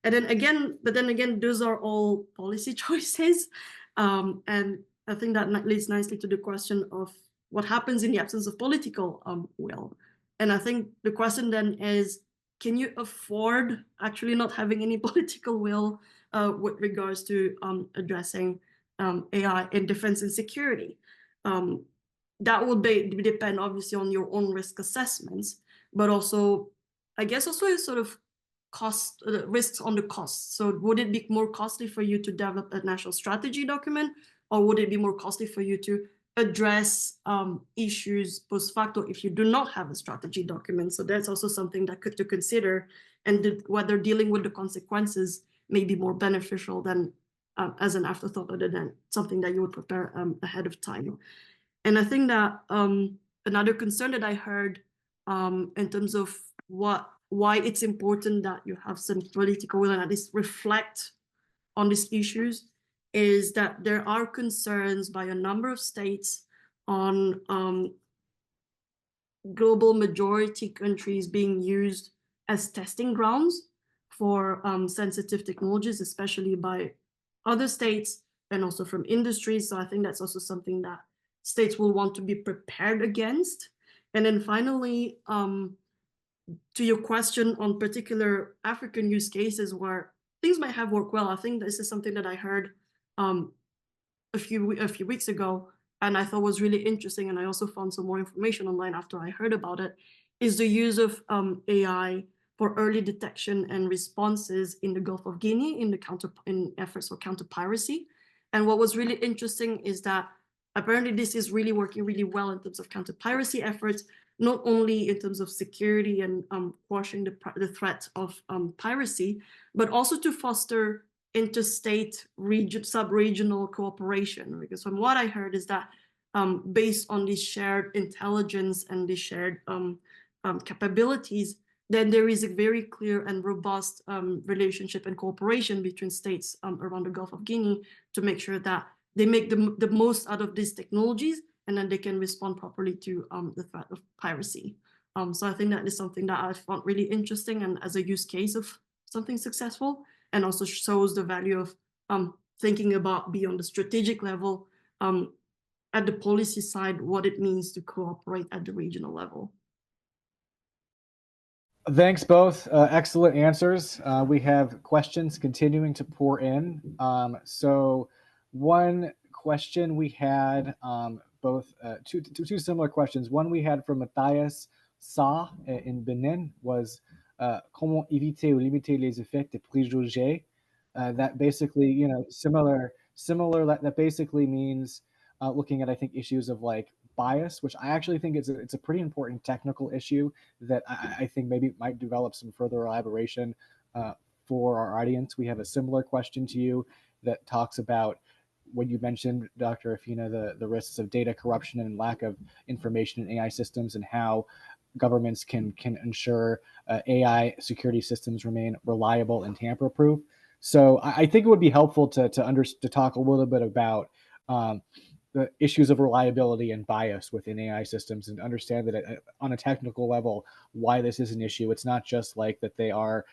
And then again, those are all policy choices. And I think that leads nicely to the question of what happens in the absence of political will. And I think the question then is, can you afford actually not having any political will with regards to addressing AI in defense and security? That would depend obviously on your own risk assessments, but also, I guess also a sort of cost, risks on the costs. So would it be more costly for you to develop a national strategy document, or would it be more costly for you to address issues post facto if you do not have a strategy document? So that's also something that to consider, and whether dealing with the consequences may be more beneficial than as an afterthought rather than something that you would prepare ahead of time. And I think that another concern that I heard in terms of why it's important that you have some political will and at least reflect on these issues is that there are concerns by a number of states on global majority countries being used as testing grounds for sensitive technologies, especially by other states and also from industries. So I think that's also something that states will want to be prepared against. And then finally, to your question on particular African use cases where things might have worked well, I think this is something that I heard a few weeks ago, and I thought was really interesting, and I also found some more information online after I heard about it, is the use of AI for early detection and responses in the Gulf of Guinea in efforts for counter piracy. And what was really interesting is that apparently this is really working really well in terms of counter piracy efforts, not only in terms of security and quashing the threat of piracy, but also to foster interstate sub-regional cooperation. Because from what I heard is that based on these shared intelligence and these shared capabilities, then there is a very clear and robust relationship and cooperation between states around the Gulf of Guinea to make sure that they make the most out of these technologies, and then they can respond properly to the threat of piracy. So I think that is something that I found really interesting and as a use case of something successful, and also shows the value of thinking about beyond the strategic level at the policy side, what it means to cooperate at the regional level. Thanks both. Excellent answers. We have questions continuing to pour in. So one question we had, both two similar questions. One we had from Matthias Sa in Benin was comment éviter ou limiter les effets des préjugés. That basically, similar. That basically means looking at, I think, issues of like bias, which I actually think it's a pretty important technical issue that I think maybe might develop some further elaboration for our audience. We have a similar question to you that talks about when you mentioned, Dr. Afina, the risks of data corruption and lack of information in AI systems, and how governments can ensure AI security systems remain reliable and tamper-proof. So I think it would be helpful to talk a little bit about the issues of reliability and bias within AI systems, and understand that on a technical level, why this is an issue. It's not just like that they are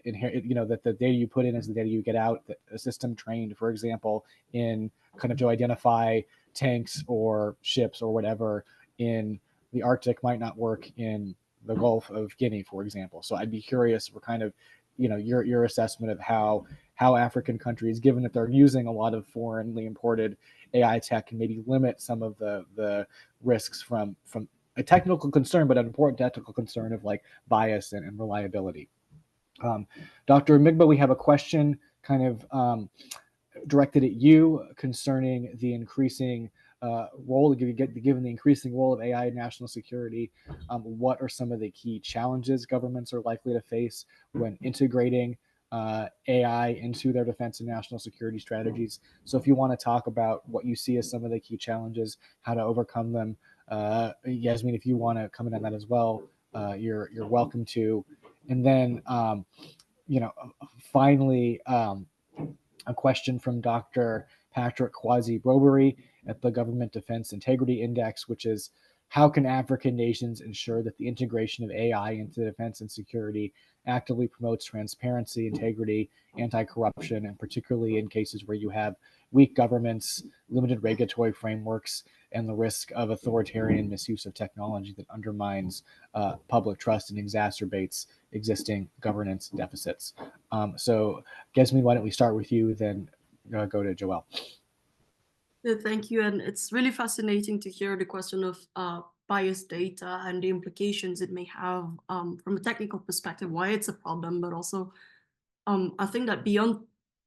inherent, that the data you put in is the data you get out. That a system trained, for example, in kind of to identify tanks or ships or whatever in the Arctic might not work in the Gulf of Guinea, for example. So I'd be curious for kind of, your assessment of how African countries, given that they're using a lot of foreignly imported AI tech, can maybe limit some of the risks from a technical concern, but an important technical concern of like bias and reliability. Dr. Amegboh, we have a question kind of directed at you concerning the increasing role, given the increasing role of AI in national security. What are some of the key challenges governments are likely to face when integrating AI into their defense and national security strategies? So if you want to talk about what you see as some of the key challenges, how to overcome them, Yasmin, if you want to comment on that as well, you're welcome to. And then, finally, a question from Dr. Patrick Kwasi-Brobery at the Government Defense Integrity Index, which is, how can African nations ensure that the integration of AI into defense and security actively promotes transparency, integrity, anti-corruption, and particularly in cases where you have weak governments, limited regulatory frameworks, and the risk of authoritarian misuse of technology that undermines public trust and exacerbates existing governance deficits? So, Yasmin, why don't we start with you, then go to Joelle. Thank you. And it's really fascinating to hear the question of biased data and the implications it may have from a technical perspective, why it's a problem, but also I think that beyond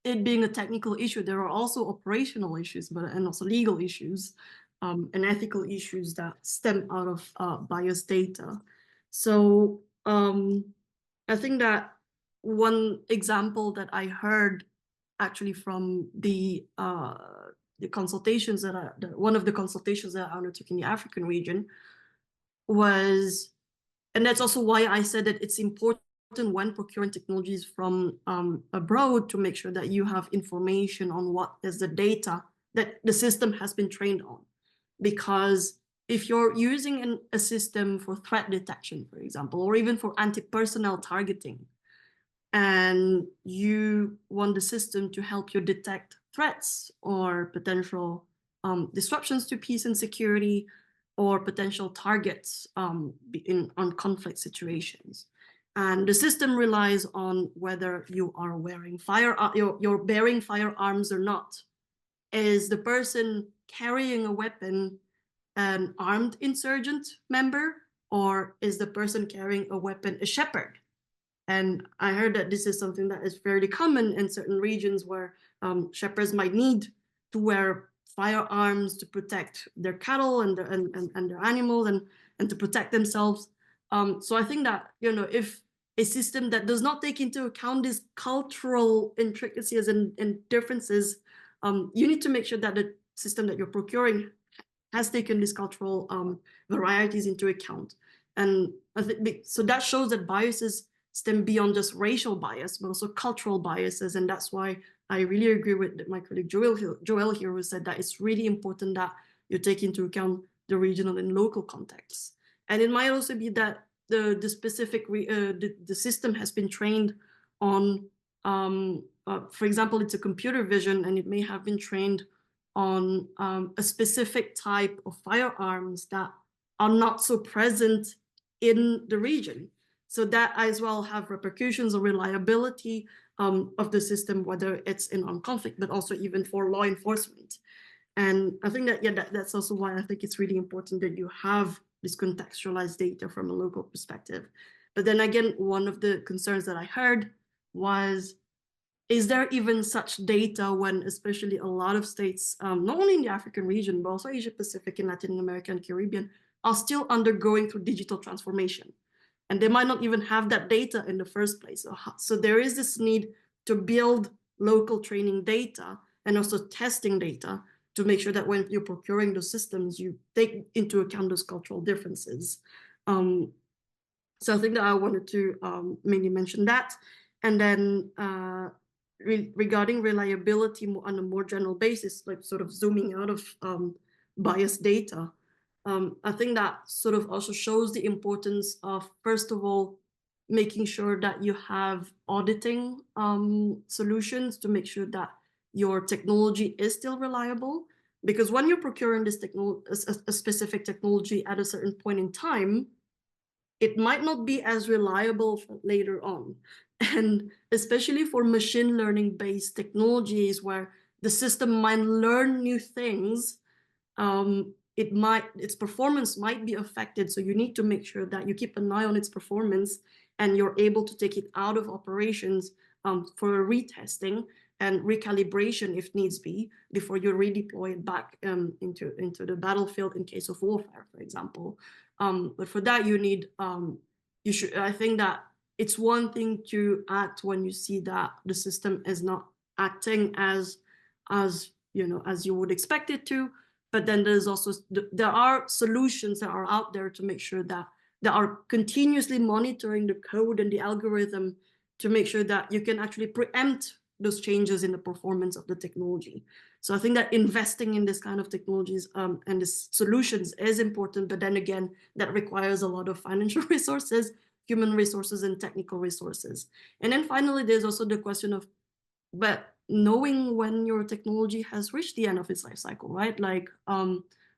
it being a technical issue, there are also operational issues, and also legal issues and ethical issues that stem out of biased data. So I think that one example that I heard actually from the consultations that one of the consultations that I undertook in the African region was, and that's also why I said that it's important when procuring technologies from abroad to make sure that you have information on what is the data that the system has been trained on. Because if you're using a system for threat detection, for example, or even for anti-personnel targeting, and you want the system to help you detect threats or potential disruptions to peace and security, or potential targets on conflict situations. And the system relies on whether you are wearing you're bearing firearms or not. Is the person carrying a weapon an armed insurgent member, or is the person carrying a weapon a shepherd? And I heard that this is something that is fairly common in certain regions where shepherds might need to wear firearms to protect their cattle and their animals and to protect themselves. So I think that, you know, if a system that does not take into account these cultural intricacies and differences, you need to make sure that the system that you're procuring has taken these cultural varieties into account. And I think so that shows that biases stem beyond just racial bias, but also cultural biases. And that's why I really agree with my colleague Joel here, who said that it's really important that you take into account the regional and local contexts. And it might also be that the specific, the system has been trained on, for example, it's a computer vision, and it may have been trained on a specific type of firearms that are not so present in the region. So that as well have repercussions on reliability of the system, whether it's in armed conflict, but also even for law enforcement. And I think that, yeah, that's also why I think it's really important that you have this contextualized data from a local perspective. But then again, one of the concerns that I heard was, is there even such data when especially a lot of states, not only in the African region, but also Asia Pacific and Latin America and Caribbean, are still undergoing through digital transformation? And they might not even have that data in the first place. So there is this need to build local training data and also testing data to make sure that when you're procuring those systems, you take into account those cultural differences. So I think that I wanted to mainly mention that. And then regarding reliability on a more general basis, like sort of zooming out of biased data, I think that sort of also shows the importance of, first of all, making sure that you have auditing solutions to make sure that your technology is still reliable. Because when you're procuring this a specific technology at a certain point in time, it might not be as reliable later on. And especially for machine learning based technologies where the system might learn new things, its performance might be affected. So you need to make sure that you keep an eye on its performance and you're able to take it out of operations for retesting and recalibration if needs be before you redeploy it back into the battlefield in case of warfare, for example. But for that, you need, I think that it's one thing to act when you see that the system is not acting as you would expect it to. But then there's also, there are solutions that are out there to make sure that they are continuously monitoring the code and the algorithm to make sure that you can actually preempt those changes in the performance of the technology. So I think that investing in this kind of technologies and these solutions is important, but then again, that requires a lot of financial resources, human resources, and technical resources. And then finally, there's also the question of, but knowing when your technology has reached the end of its life cycle, right? Like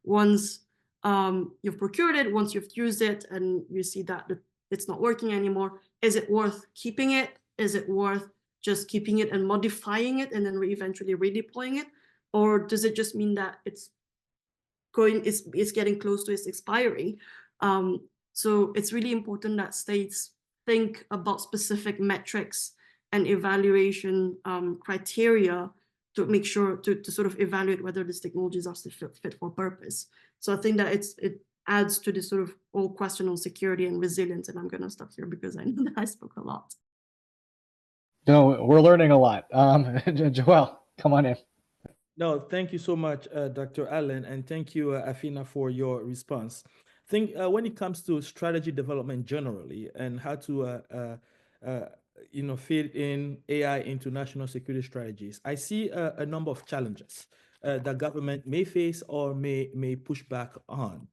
once you've procured it, once you've used it and you see that it's not working anymore, is it worth keeping it? Is it worth just keeping it and modifying it and then eventually redeploying it? Or does it just mean that it's getting close to its expiry? So it's really important that states think about specific metrics and evaluation criteria to make sure to sort of evaluate whether these technologies are still fit for purpose. So I think that it adds to this sort of whole question on security and resilience. And I'm going to stop here because I know that I spoke a lot. No, we're learning a lot. Joel, come on in. No, thank you so much, Dr. Allen, and thank you, Afina, for your response. I think when it comes to strategy development generally and how to, fit in AI into national security strategies, I see a number of challenges that government may face or may push back on.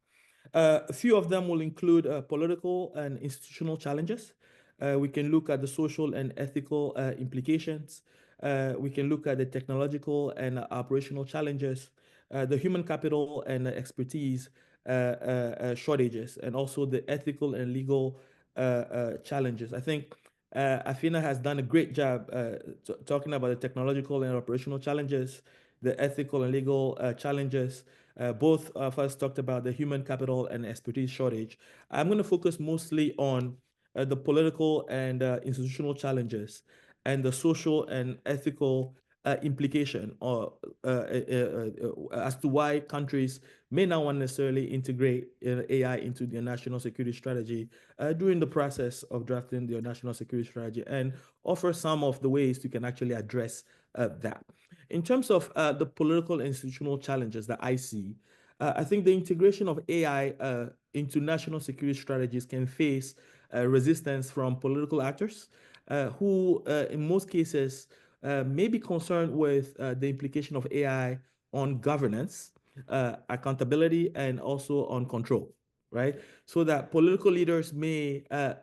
A few of them will include political and institutional challenges. We can look at the social and ethical implications. We can look at the technological and operational challenges, the human capital and expertise shortages, and also the ethical and legal challenges. I think Afina has done a great job talking about the technological and operational challenges, the ethical and legal challenges. Both of us talked about the human capital and expertise shortage. I'm going to focus mostly on the political and institutional challenges and the social and ethical implication or as to why countries may not want necessarily integrate AI into their national security strategy during the process of drafting their national security strategy, and offer some of the ways you can actually address that. In terms of the political and institutional challenges that I see, I think the integration of AI into national security strategies can face resistance from political actors who, in most cases, may be concerned with the implication of AI on governance, accountability, and also on control, right? So that political leaders or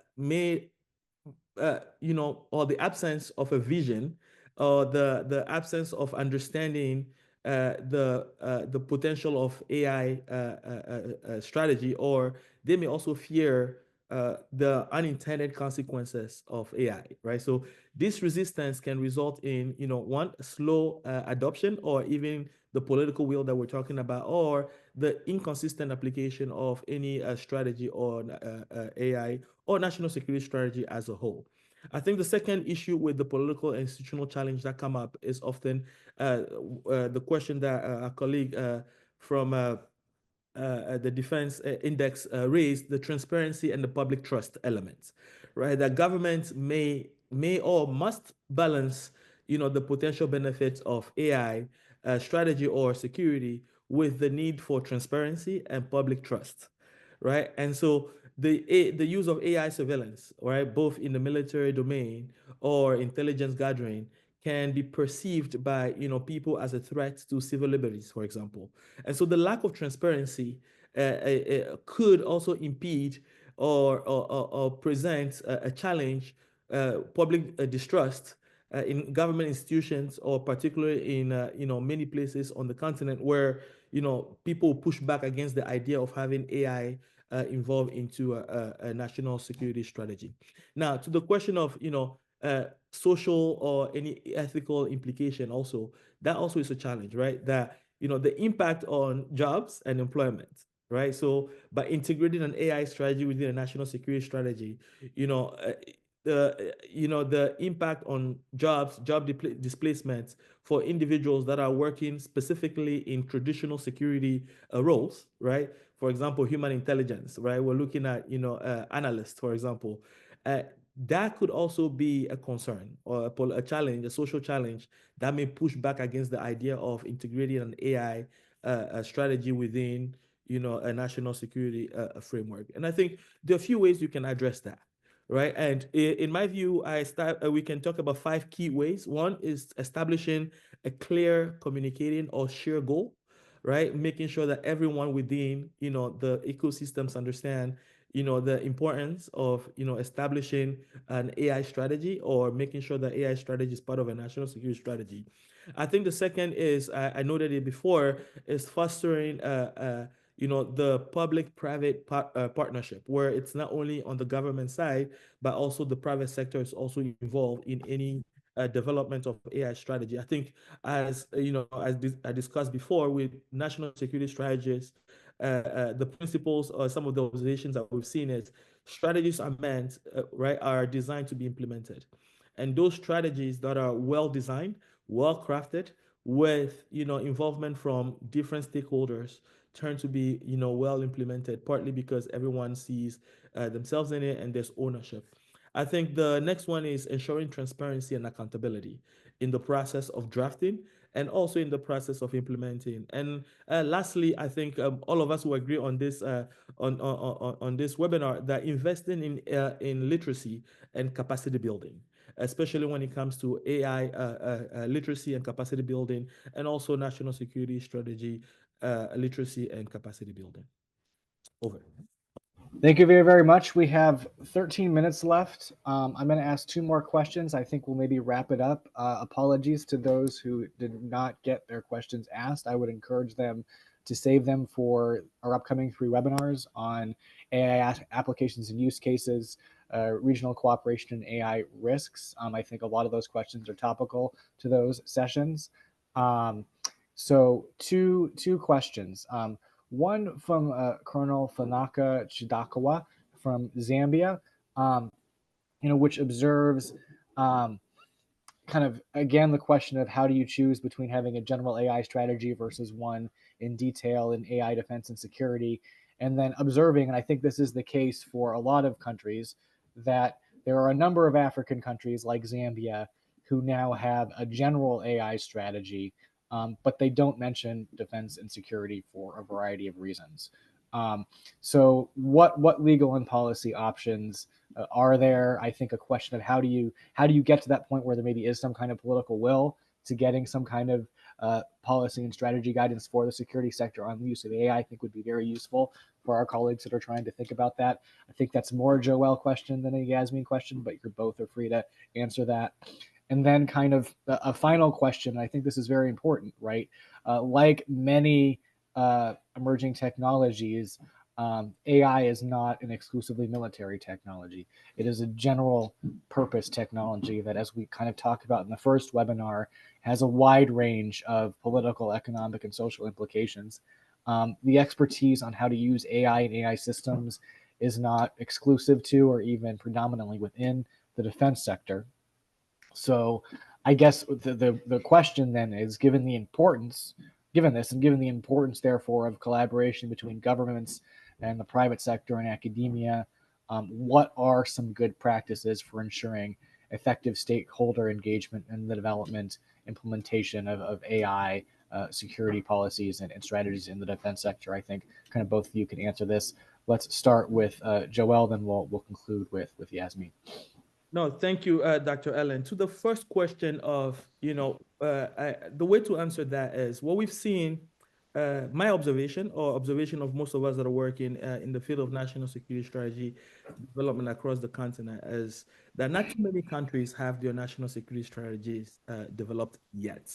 the absence of a vision, or the absence of understanding the potential of AI strategy, or they may also fear the unintended consequences of AI, right? So this resistance can result in, one, slow adoption, or even the political will that we're talking about, or the inconsistent application of any strategy on AI or national security strategy as a whole. I think the second issue with the political and institutional challenge that come up is often the question that our colleague from the Defense Index raised, the transparency and the public trust elements, right? That governments may or must balance, the potential benefits of AI strategy or security with the need for transparency and public trust, right? And so the use of AI surveillance, right, both in the military domain or intelligence gathering, can be perceived by people as a threat to civil liberties, for example. And so the lack of transparency could also impede or present a challenge, public distrust in government institutions, or particularly in many places on the continent where people push back against the idea of having AI involved into a national security strategy. Now, to the question of social or any ethical implication, also that also is a challenge, right? That the impact on jobs and employment, right? So by integrating an AI strategy within a national security strategy, the impact on job displacements for individuals that are working specifically in traditional security roles, right? For example, human intelligence, right? We're looking at analysts, for example. That could also be a concern or a challenge, a social challenge that may push back against the idea of integrating an AI strategy within a national security framework. And I think there are a few ways you can address that, right? And in my view, we can talk about 5 key ways. One is establishing a clear communicating or share goal, right? Making sure that everyone within the ecosystems understand the importance of establishing an AI strategy, or making sure that AI strategy is part of a national security strategy. I think the second is, I noted it before, is fostering the public-private partnership, where it's not only on the government side, but also the private sector is also involved in any development of AI strategy. I think, as I discussed before with national security strategies, the principles or some of the observations that we've seen is strategies are meant, right, are designed to be implemented. And those strategies that are well designed, well crafted, with involvement from different stakeholders, turn to be well implemented, partly because everyone sees themselves in it and there's ownership. I think the next one is ensuring transparency and accountability in the process of drafting and also in the process of implementing. And lastly, I think all of us will agree on this on this webinar that investing in literacy and capacity building, especially when it comes to AI literacy and capacity building, and also national security strategy literacy and capacity building. Over. Thank you very, very much. We have 13 minutes left. I'm going to ask 2 more questions. I think we'll maybe wrap it up. Apologies to those who did not get their questions asked. I would encourage them to save them for our upcoming 3 webinars on AI applications and use cases, regional cooperation and AI risks. I think a lot of those questions are topical to those sessions. So two questions. One from Colonel Fanaka Chidakawa from Zambia, which observes kind of, again, the question of how do you choose between having a general AI strategy versus one in detail in AI defense and security, and then observing, and I think this is the case for a lot of countries, that there are a number of African countries like Zambia who now have a general AI strategy, but they don't mention defense and security for a variety of reasons. So what legal and policy options are there? I think a question of how do you get to that point where there maybe is some kind of political will to getting some kind of policy and strategy guidance for the security sector on the use of AI, I think would be very useful for our colleagues that are trying to think about that. I think that's more a Joel question than a Yasmin question, but you're both are free to answer that. And then kind of a final question, I think this is very important, right? Like many emerging technologies, AI is not an exclusively military technology. It is a general purpose technology that, as we kind of talked about in the first webinar, has a wide range of political, economic, and social implications. The expertise on how to use AI and AI systems is not exclusive to or even predominantly within the defense sector. So I guess the question then is, given the importance, given this, and given the importance, therefore, of collaboration between governments and the private sector and academia, what are some good practices for ensuring effective stakeholder engagement in the development, implementation of AI security policies and strategies in the defense sector? I think kind of both of you can answer this. Let's start with Joel, then we'll conclude with Yasmin. No, thank you, Dr. Ellen. To the first question of, the way to answer that is what we've seen, my observation or observation of most of us that are working in the field of national security strategy development across the continent is that not too many countries have their national security strategies developed yet.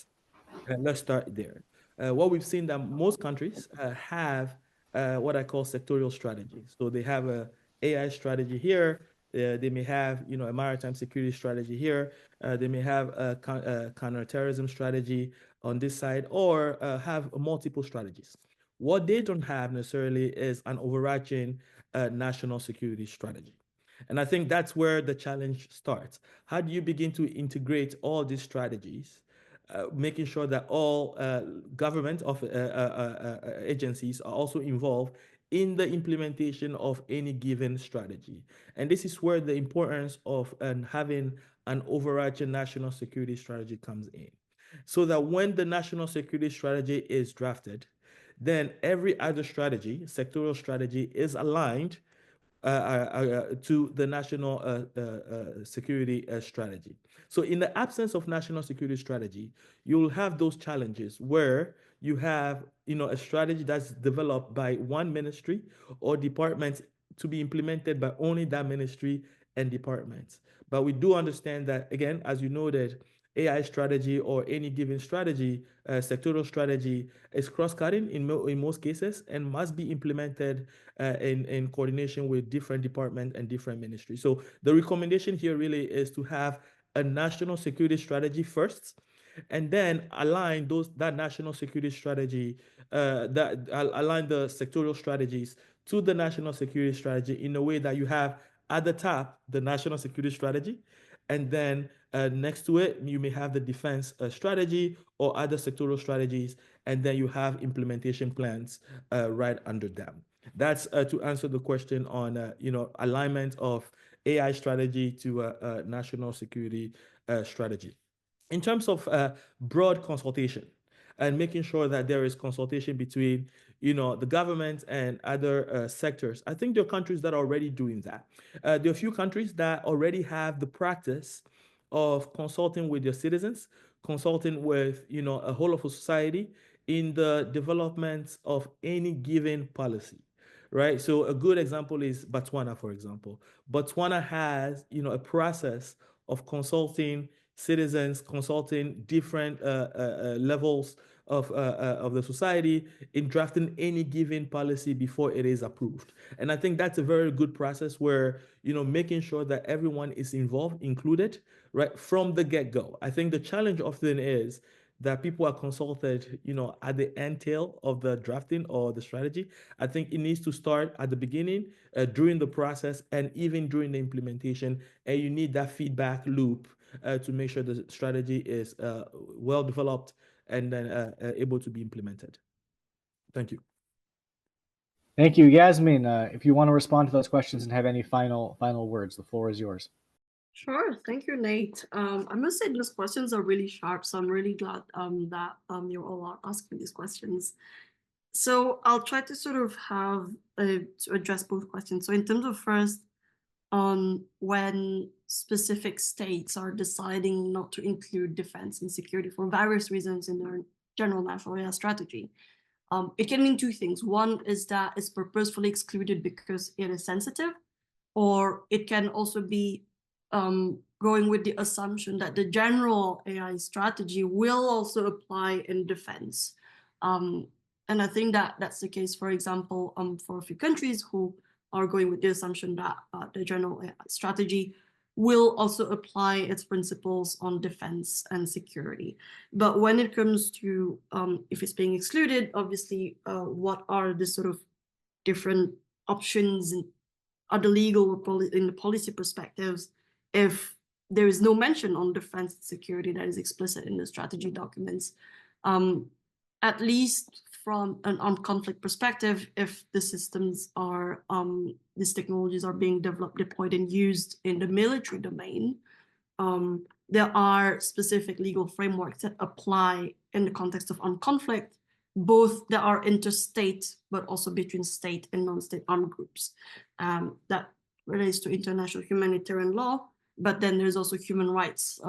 Let's start there. What we've seen that most countries have what I call sectorial strategies. So they have a AI strategy here. They may have, a maritime security strategy here. They may have a counterterrorism strategy on this side, or have multiple strategies. What they don't have necessarily is an overarching national security strategy. And I think that's where the challenge starts. How do you begin to integrate all these strategies, making sure that all government agencies are also involved in the implementation of any given strategy? And this is where the importance of having an overarching national security strategy comes in. So that when the national security strategy is drafted, then every other strategy, sectoral strategy, is aligned to the national security strategy. So in the absence of national security strategy, you'll have those challenges where you have, a strategy that's developed by one ministry or department to be implemented by only that ministry and department. But we do understand that, again, as you noted, AI strategy or any given strategy, sectoral strategy, is cross-cutting in most cases and must be implemented in coordination with different departments and different ministries. So the recommendation here really is to have a national security strategy first, and then align that national security strategy, align the sectoral strategies to the national security strategy in a way that you have at the top the national security strategy, and then next to it, you may have the defense strategy or other sectoral strategies, and then you have implementation plans right under them. That's to answer the question on, alignment of AI strategy to a national security strategy. In terms of broad consultation and making sure that there is consultation between, the government and other sectors, I think there are countries that are already doing that. There are a few countries that already have the practice of consulting with their citizens, consulting with, a whole of a society in the development of any given policy. Right. So a good example is Botswana, for example. Botswana has, a process of consulting citizens, consulting different levels of the society in drafting any given policy before it is approved. And I think that's a very good process where, making sure that everyone is involved, included, right, from the get-go. I think the challenge often is that people are consulted, at the end tail of the drafting or the strategy. I think it needs to start at the beginning, during the process, and even during the implementation. And you need that feedback loop to make sure the strategy is well developed and then able to be implemented. Thank you. Thank you, Yasmin. If you want to respond to those questions and have any final words, the floor is yours. Sure, thank you, Nate. I must say those questions are really sharp, so I'm really glad that you all are asking these questions. So I'll try to sort of have to address both questions. So in terms of first, when specific states are deciding not to include defense and security for various reasons in their general national AI strategy, it can mean two things. One is that it's purposefully excluded because it is sensitive, or it can also be going with the assumption that the general AI strategy will also apply in defense. And I think that that's the case, for example, for a few countries who are going with the assumption that the general AI strategy will also apply its principles on defense and security. But when it comes to if it's being excluded, obviously, what are the sort of different options and other legal or in the policy perspectives if there is no mention on defense and security that is explicit in the strategy documents? At least from an armed conflict perspective, if the systems are, these technologies are being developed, deployed, and used in the military domain, there are specific legal frameworks that apply in the context of armed conflict, both that are interstate, but also between state and non-state armed groups. That relates to international humanitarian law, but then there's also human rights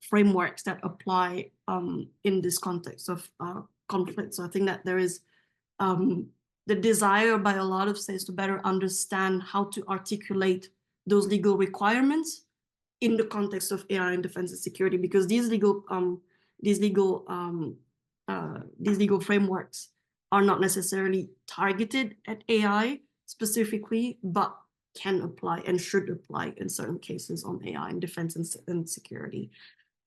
frameworks that apply in this context of conflict. So I think that there is the desire by a lot of states to better understand how to articulate those legal requirements in the context of AI and defense and security, because these legal frameworks are not necessarily targeted at AI specifically, but can apply and should apply in certain cases on AI and defense and security.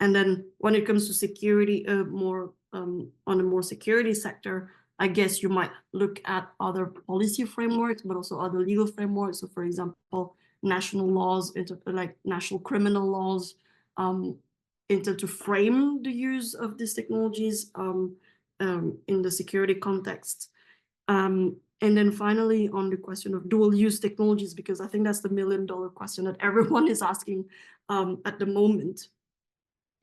And then when it comes to security, more on a more security sector, I guess you might look at other policy frameworks, but also other legal frameworks. So for example, national laws, like national criminal laws, to frame the use of these technologies in the security context. And then finally, on the question of dual use technologies, because I think that's the million-dollar question that everyone is asking at the moment,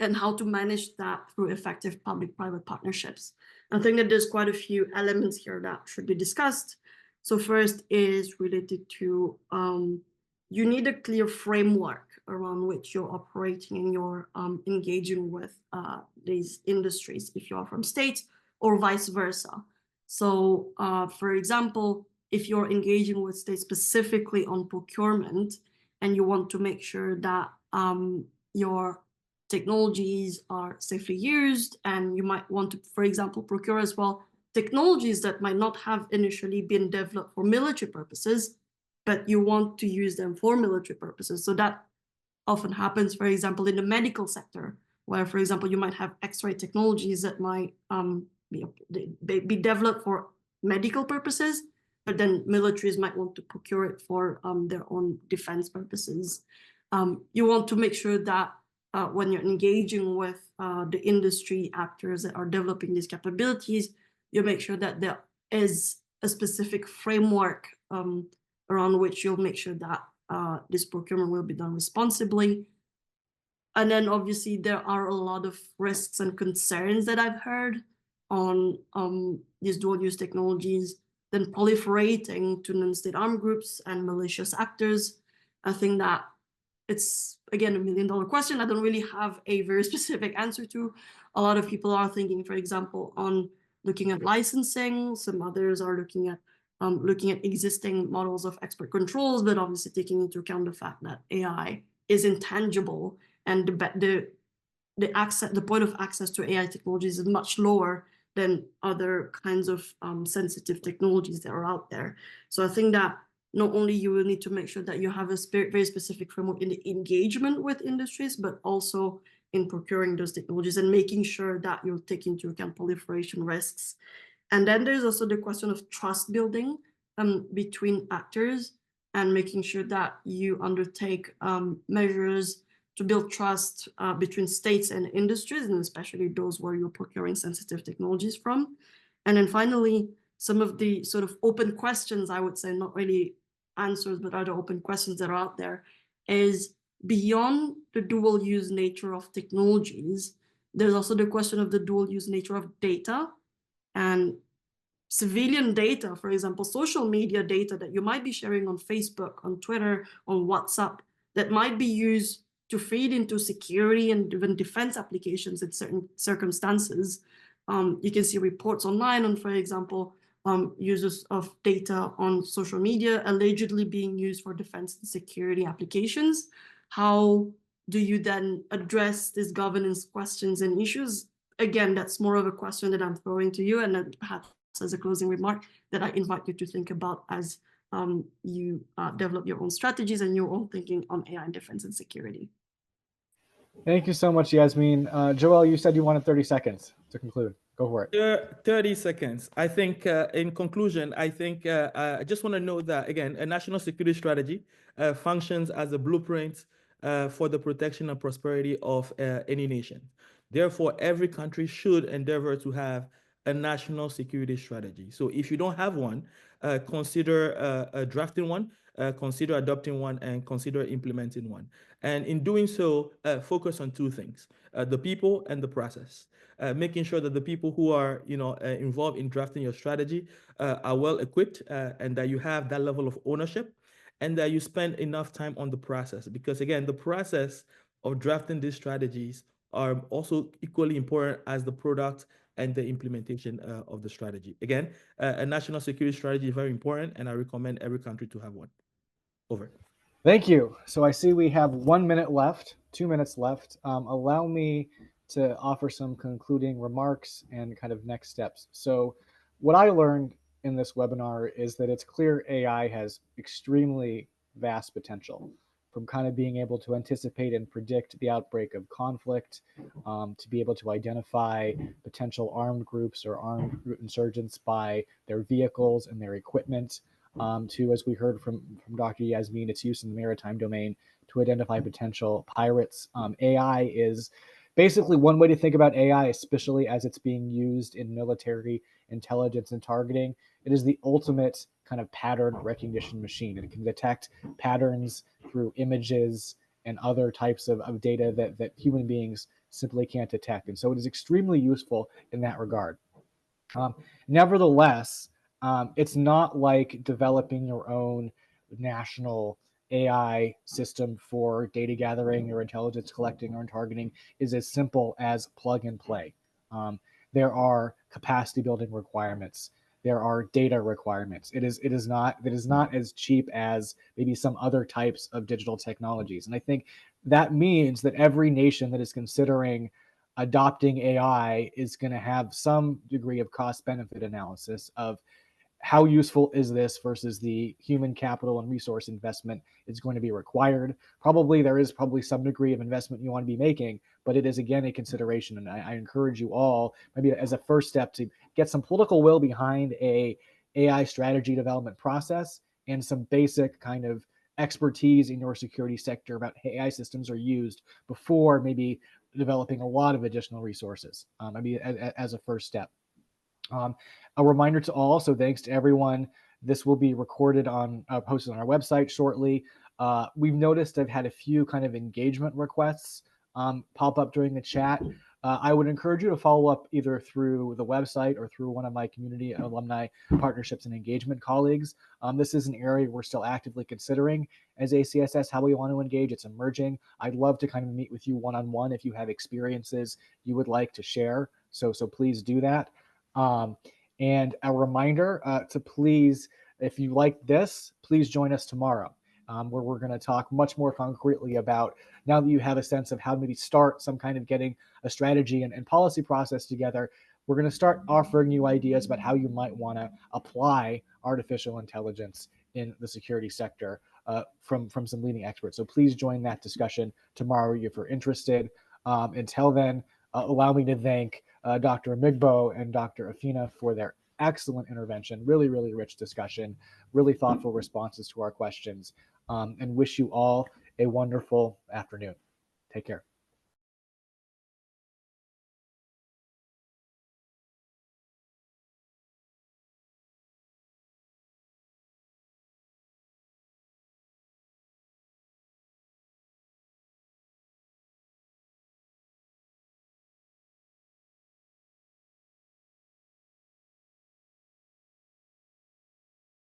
and how to manage that through effective public-private partnerships. I think that there's quite a few elements here that should be discussed. So first is related to, you need a clear framework around which you're operating and you're engaging with these industries, if you are from states or vice versa. So for example, if you're engaging with states specifically on procurement and you want to make sure that your technologies are safely used, and you might want to, for example, procure as well technologies that might not have initially been developed for military purposes, but you want to use them for military purposes. So that often happens, for example, in the medical sector, where, for example, you might have X-ray technologies that might be developed for medical purposes, but then militaries might want to procure it for their own defense purposes. You want to make sure that when you're engaging with the industry actors that are developing these capabilities, you make sure that there is a specific framework around which you'll make sure that this procurement will be done responsibly. And then obviously there are a lot of risks and concerns that I've heard on these dual-use technologies, then proliferating to non-state armed groups and malicious actors. I think that it's, again, $1 million question. I don't really have a very specific answer to. A lot of people are thinking, for example, on looking at licensing. Some others are looking at existing models of expert controls, but obviously taking into account the fact that AI is intangible and the point of access to AI technologies is much lower than other kinds of sensitive technologies that are out there. So I think that not only you will need to make sure that you have a very specific framework in the engagement with industries, but also in procuring those technologies and making sure that you'll take into account proliferation risks. And then there's also the question of trust building between actors and making sure that you undertake measures to build trust between states and industries, and especially those where you're procuring sensitive technologies from. And then finally, some of the sort of open questions, I would say, not really answers, but other open questions that are out there, is beyond the dual-use nature of technologies, there's also the question of the dual-use nature of data. And civilian data, for example, social media data that you might be sharing on Facebook, on Twitter, on WhatsApp, that might be used to feed into security and even defense applications in certain circumstances. You can see reports online on, for example, users of data on social media allegedly being used for defense and security applications. How do you then address these governance questions and issues? Again, that's more of a question that I'm throwing to you, and then perhaps as a closing remark that I invite you to think about as you develop your own strategies and your own thinking on AI and defense and security. Thank you so much, Yasmin. Joel, you said you wanted 30 seconds to conclude. Go for it. 30 seconds. I think in conclusion, I think I just want to note that, again, a national security strategy functions as a blueprint for the protection and prosperity of any nation. Therefore, every country should endeavor to have a national security strategy. So if you don't have one, consider drafting one, consider adopting one, and consider implementing one. And in doing so, focus on two things, the people and the process. Making sure that the people who are involved in drafting your strategy are well equipped and that you have that level of ownership and that you spend enough time on the process. Because again, the process of drafting these strategies are also equally important as the product and the implementation of the strategy. Again, a national security strategy is very important, and I recommend every country to have one. Over. Thank you. So I see we have 1 minute left, 2 minutes left. Allow me to offer some concluding remarks and kind of next steps. So what I learned in this webinar is that it's clear AI has extremely vast potential, from kind of being able to anticipate and predict the outbreak of conflict, to be able to identify potential armed groups or armed insurgents by their vehicles and their equipment, to, as we heard from Dr. Yasmin, its use in the maritime domain to identify potential pirates. AI is basically one way to think about AI, especially as it's being used in military intelligence and targeting. It is the ultimate kind of pattern recognition machine. It can detect patterns through images and other types of data that human beings simply can't detect. And so it is extremely useful in that regard. Nevertheless, it's not like developing your own national AI system for data gathering or intelligence collecting or targeting is as simple as plug and play. There are capacity building requirements. There are data requirements. It is not as cheap as maybe some other types of digital technologies. And I think that means that every nation that is considering adopting AI is going to have some degree of cost benefit analysis of how useful is this versus the human capital and resource investment is going to be required. There is some degree of investment you want to be making, but it is again a consideration. And I encourage you all, maybe as a first step, to get some political will behind a AI strategy development process and some basic kind of expertise in your security sector about how AI systems are used before maybe developing a lot of additional resources, maybe as a first step. A reminder to all, so thanks to everyone. This will be recorded posted on our website shortly. We've noticed I've had a few kind of engagement requests pop up during the chat. I would encourage you to follow up either through the website or through one of my community alumni partnerships and engagement colleagues. This is an area we're still actively considering as ACSS, how we want to engage. It's emerging. I'd love to kind of meet with you one-on-one if you have experiences you would like to share. So please do that. And a reminder to please, if you like this, please join us tomorrow. Where we're going to talk much more concretely about, now that you have a sense of how to maybe start some kind of getting a strategy and policy process together, we're going to start offering you ideas about how you might want to apply artificial intelligence in the security sector from some leading experts. So please join that discussion tomorrow if you're interested. Until then, allow me to thank Dr. Amegboh and Dr. Afina for their excellent intervention, really, really rich discussion, really thoughtful responses to our questions, and wish you all a wonderful afternoon. Take care.